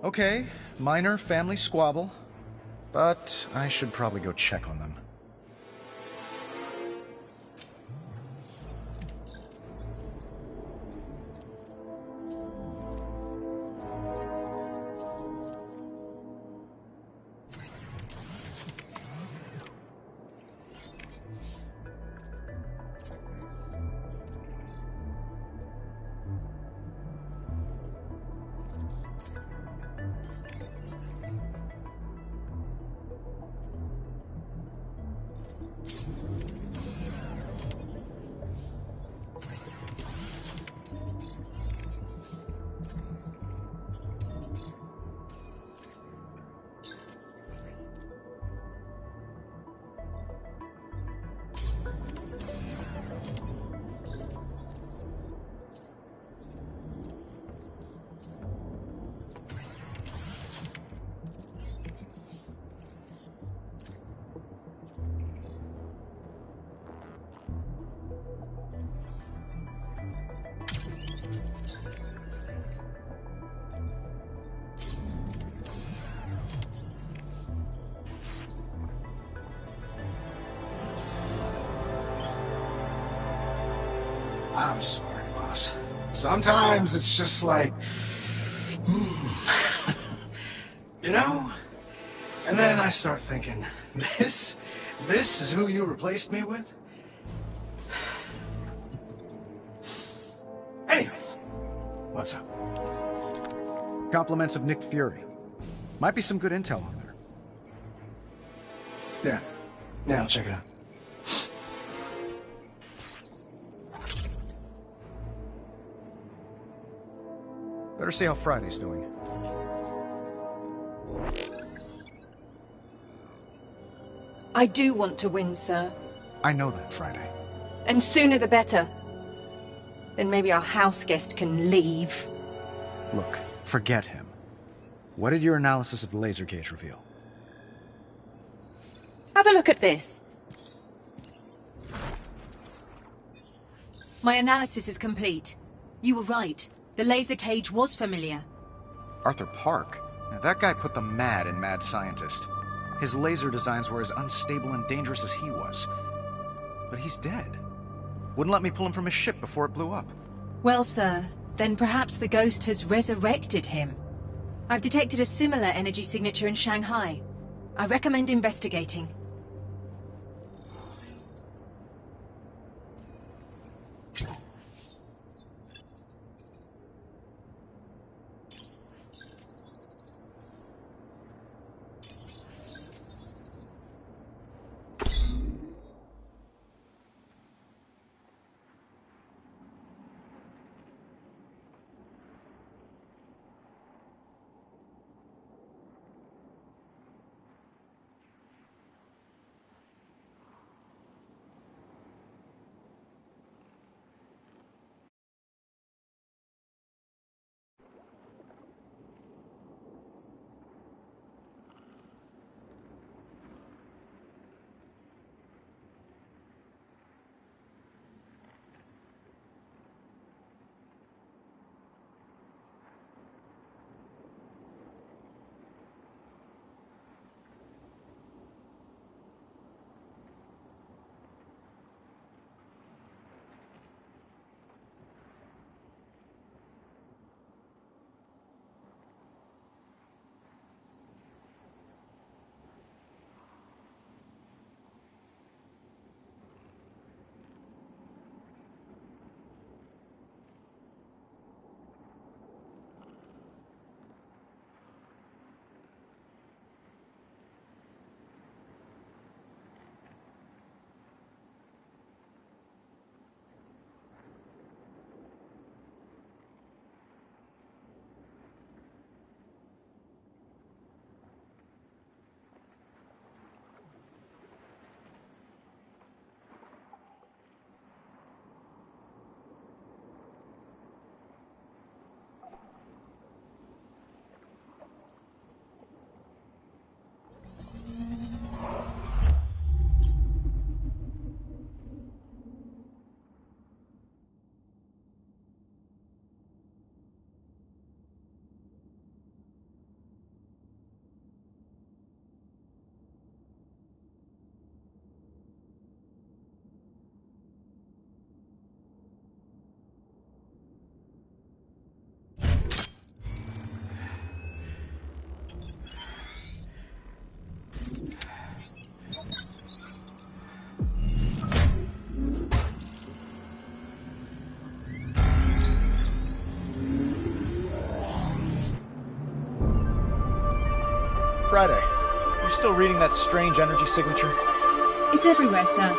Okay, minor family squabble. But I should probably go check on them. I'm sorry, boss. Sometimes it's just like... you know? And then I start thinking, this is who you replaced me with? Anyway, what's up? Compliments of Nick Fury. Might be some good intel on there. Yeah, I'll check it out. Better see how Friday's doing. I do want to win, sir. I know that, Friday. And sooner the better. Then maybe our house guest can leave. Look, forget him. What did your analysis of the laser cage reveal? Have a look at this. My analysis is complete. You were right. The laser cage was familiar. Arthur Park? Now that guy put them mad in Mad Scientist. His laser designs were as unstable and dangerous as he was. But he's dead. Wouldn't let me pull him from his ship before it blew up. Well, sir, then perhaps the ghost has resurrected him. I've detected a similar energy signature in Shanghai. I recommend investigating. Friday, you still reading that strange energy signature? It's everywhere, sir.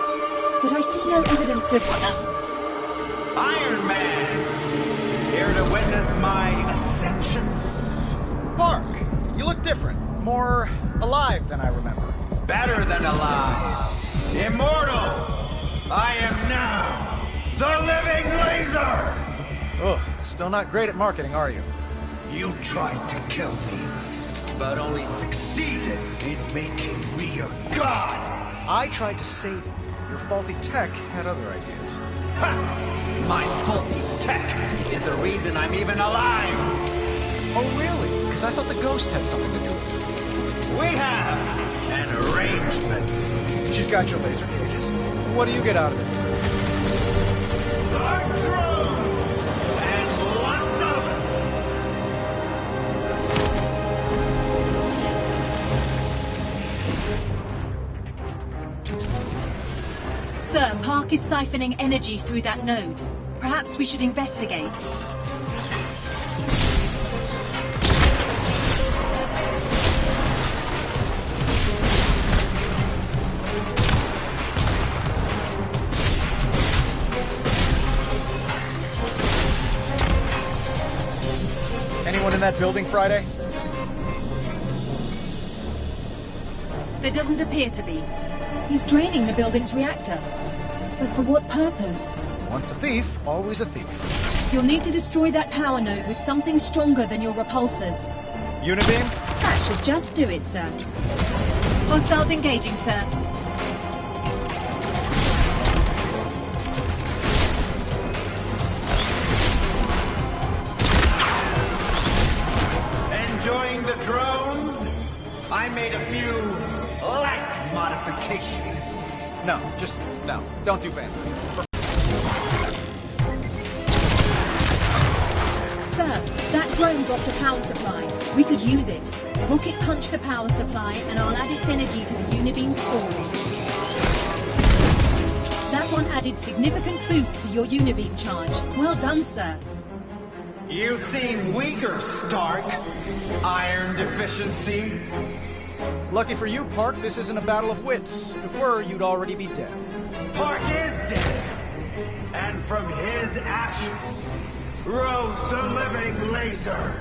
But I see no evidence of... Iron Man! Here to witness my ascension? Park, you look different. More alive than I remember. Better than alive. Immortal! I am now the living laser! Ugh, still not great at marketing, are you? You tried to kill me, but only succeeded in making me a god! I tried to save you. Your faulty tech had other ideas. Ha! My faulty tech is the reason I'm even alive! Oh, really? Because I thought the ghost had something to do with it. We have an arrangement. She's got your laser cages. What do you get out of it? The Sir, Park is siphoning energy through that node. Perhaps we should investigate. Anyone in that building Friday? There doesn't appear to be. He's draining the building's reactor. But for what purpose? Once a thief, always a thief. You'll need to destroy that power node with something stronger than your repulsors. Unibeam? That should just do it, sir. Hostiles engaging, sir. Enjoying the drones? I made a few light modifications. No. Don't do banter. Sir, that drone dropped a power supply. We could use it. Rocket punch the power supply, and I'll add its energy to the Unibeam storage. That one added significant boost to your Unibeam charge. Well done, sir. You seem weaker, Stark. Iron deficiency. Lucky for you, Park, this isn't a battle of wits. If it were, you'd already be dead. Park is dead. And from his ashes rose the living laser.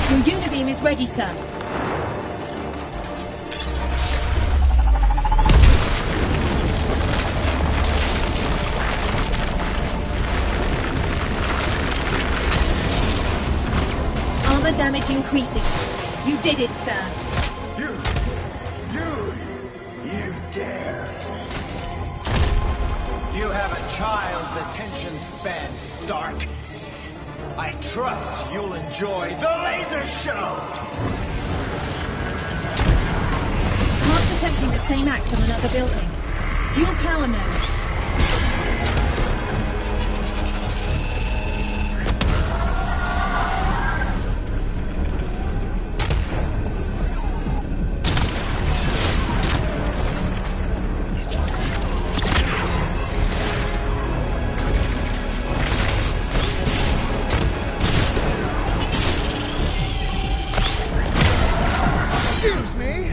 Your Unibeam is ready, sir. Armor damage increasing. You did it, sir. You dare. You have a child's attention span, Stark. I trust you'll enjoy the laser show! Park's attempting the same act on another building. Dual power nodes. Excuse me?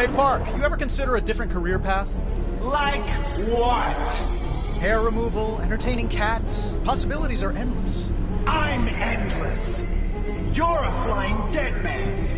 Hey, Park, you ever consider a different career path? Like what? Hair removal, entertaining cats. Possibilities are endless. I'm endless. You're a flying dead man.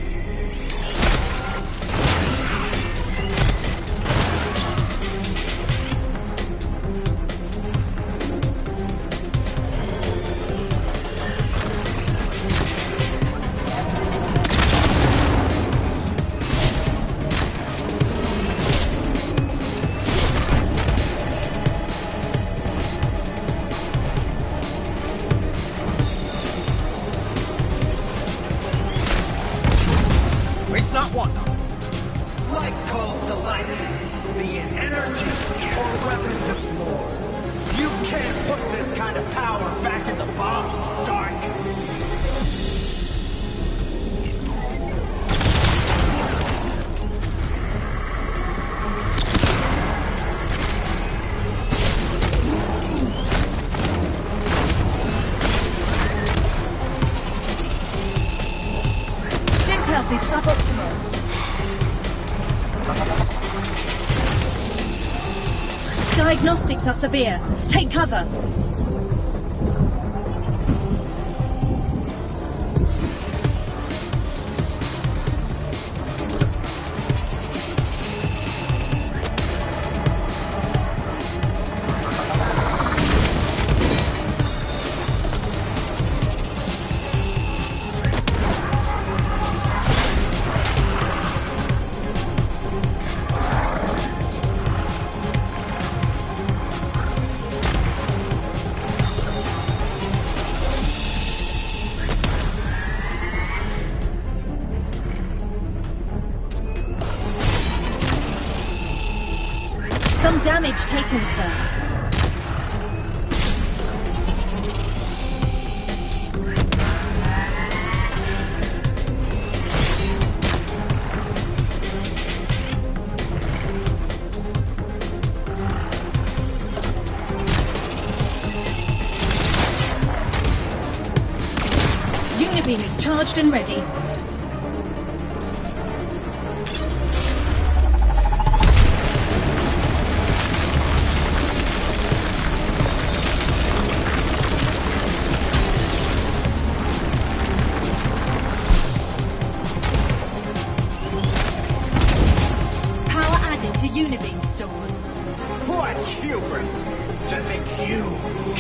Waste not, want not. Light calls to light, be it energy or weapons of war. You've can't put this kind of power back in the bomb, Stark. Suit health is suboptimal. Diagnostics are severe. Take cover. Some damage taken, sir. Unibeam is charged and ready. Unibeam stores. What hubris to think you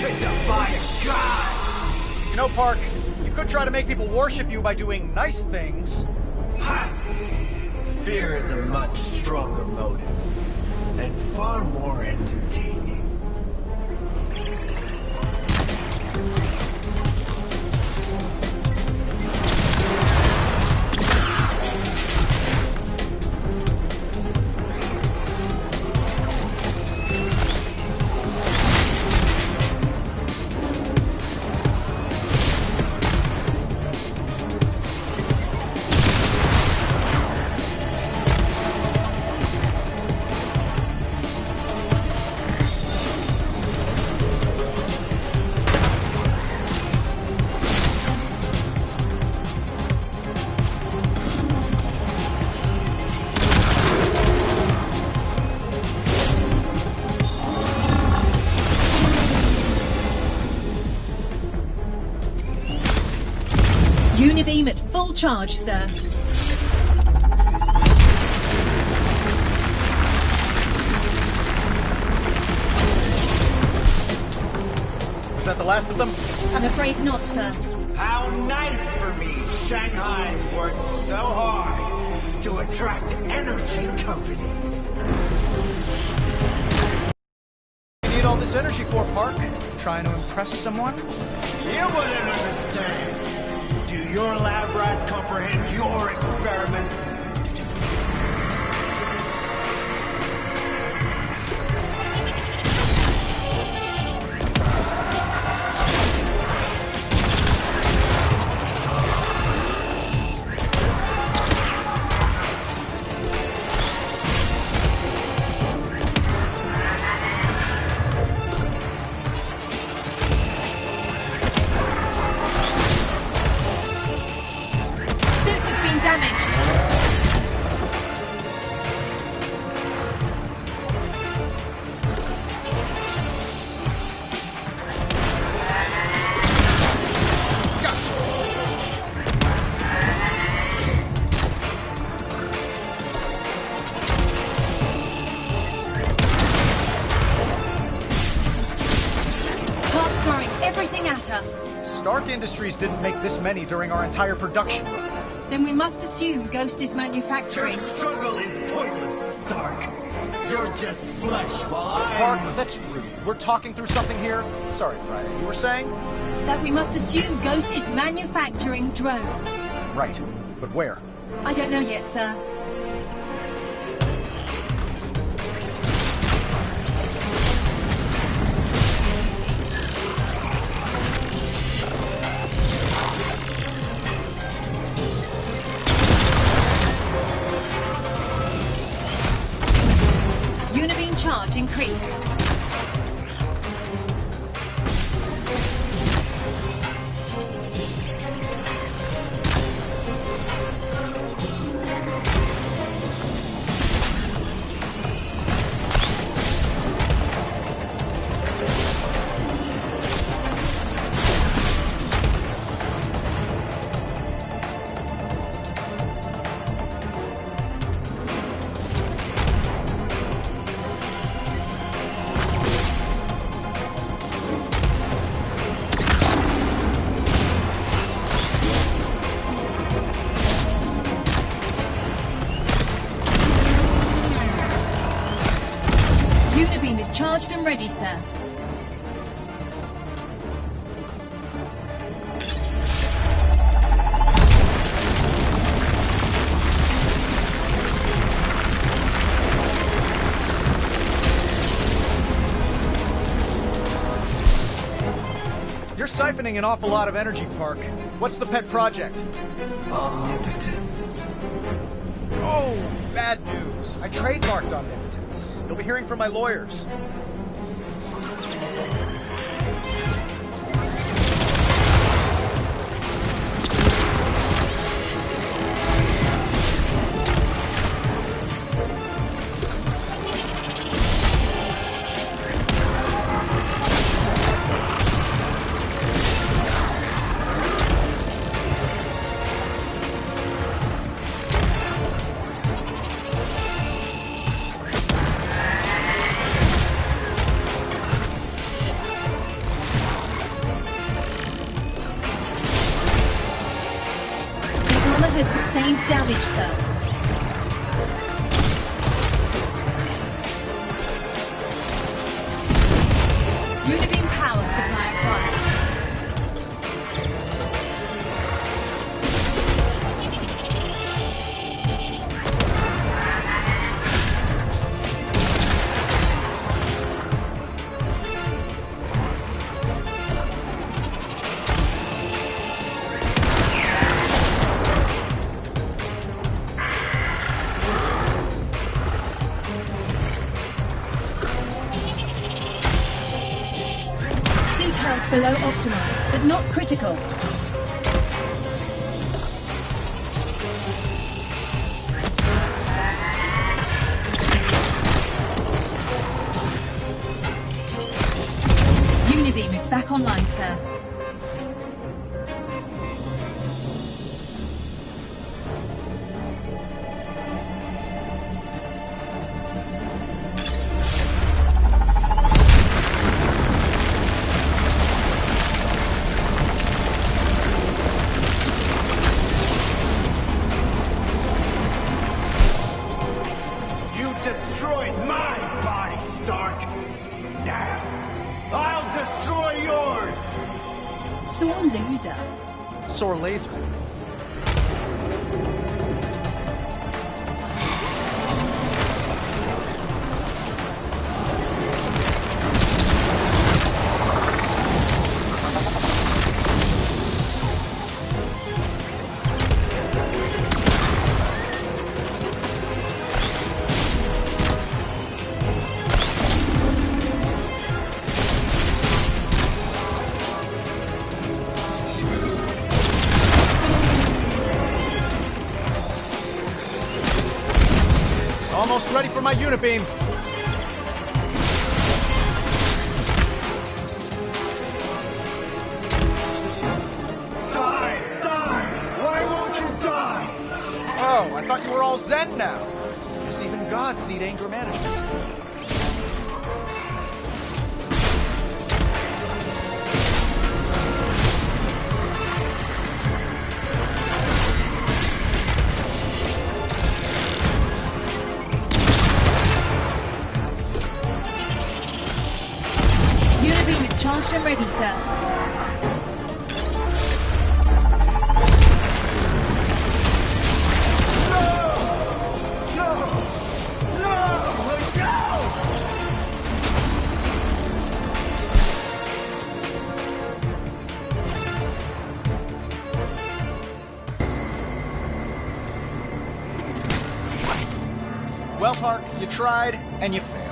could defy a god! You know, Park, you could try to make people worship you by doing nice things. Ha! Fear is a much stronger motive, and far more entertaining. Unibeam at full charge, sir. Is that the last of them? I'm afraid not, sir. How nice for me! Shanghai's worked so hard to attract energy companies. You need all this energy for, Park? Trying to impress someone? You wouldn't understand. Do your lab rats comprehend your experiments? Stark Industries didn't make this many during our entire production run. Then we must assume Ghost is manufacturing. Your struggle is pointless, Stark. You're just flesh while I'm... Park, that's rude. We're talking through something here. Sorry, Friday. You were saying? That we must assume Ghost is manufacturing drones. Right. But where? I don't know yet, sir. much increased. Unibeam is charged and ready, sir. You're siphoning an awful lot of energy, Park. What's the pet project? Omnipotence. Oh, bad news. I trademarked omnipotence. You'll be hearing from my lawyers. Has sustained damage, sir. Unibeam power supply acquired. Health below optimal, but not critical. Unibeam is back online, sir. Destroyed my body, Stark! Now, I'll destroy yours! Sore loser. Sore laser. Almost ready for my Unibeam. Die! Die! Why won't you die? Oh, I thought you were all zen now. Guess even gods need anger management. Charged and ready, sir. Well, Park, you tried and you failed.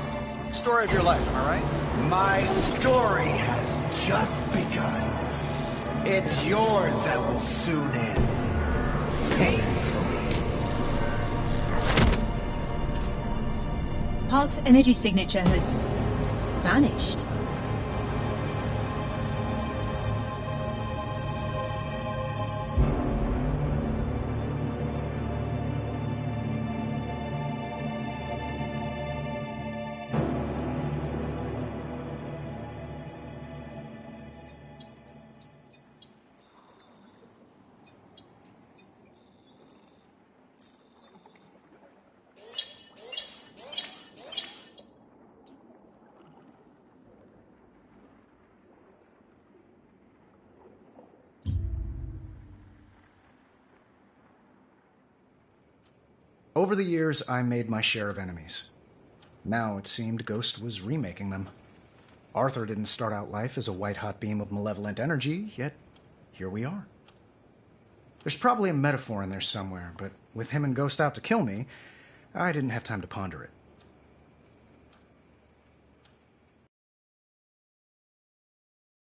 story of your life, am I right? My story has just begun. It's yours that will soon end. Painfully. Park's energy signature has vanished. Over the years, I made my share of enemies. Now it seemed Ghost was remaking them. Arthur didn't start out life as a white-hot beam of malevolent energy, yet here we are. There's probably a metaphor in there somewhere, but with him and Ghost out to kill me, I didn't have time to ponder it.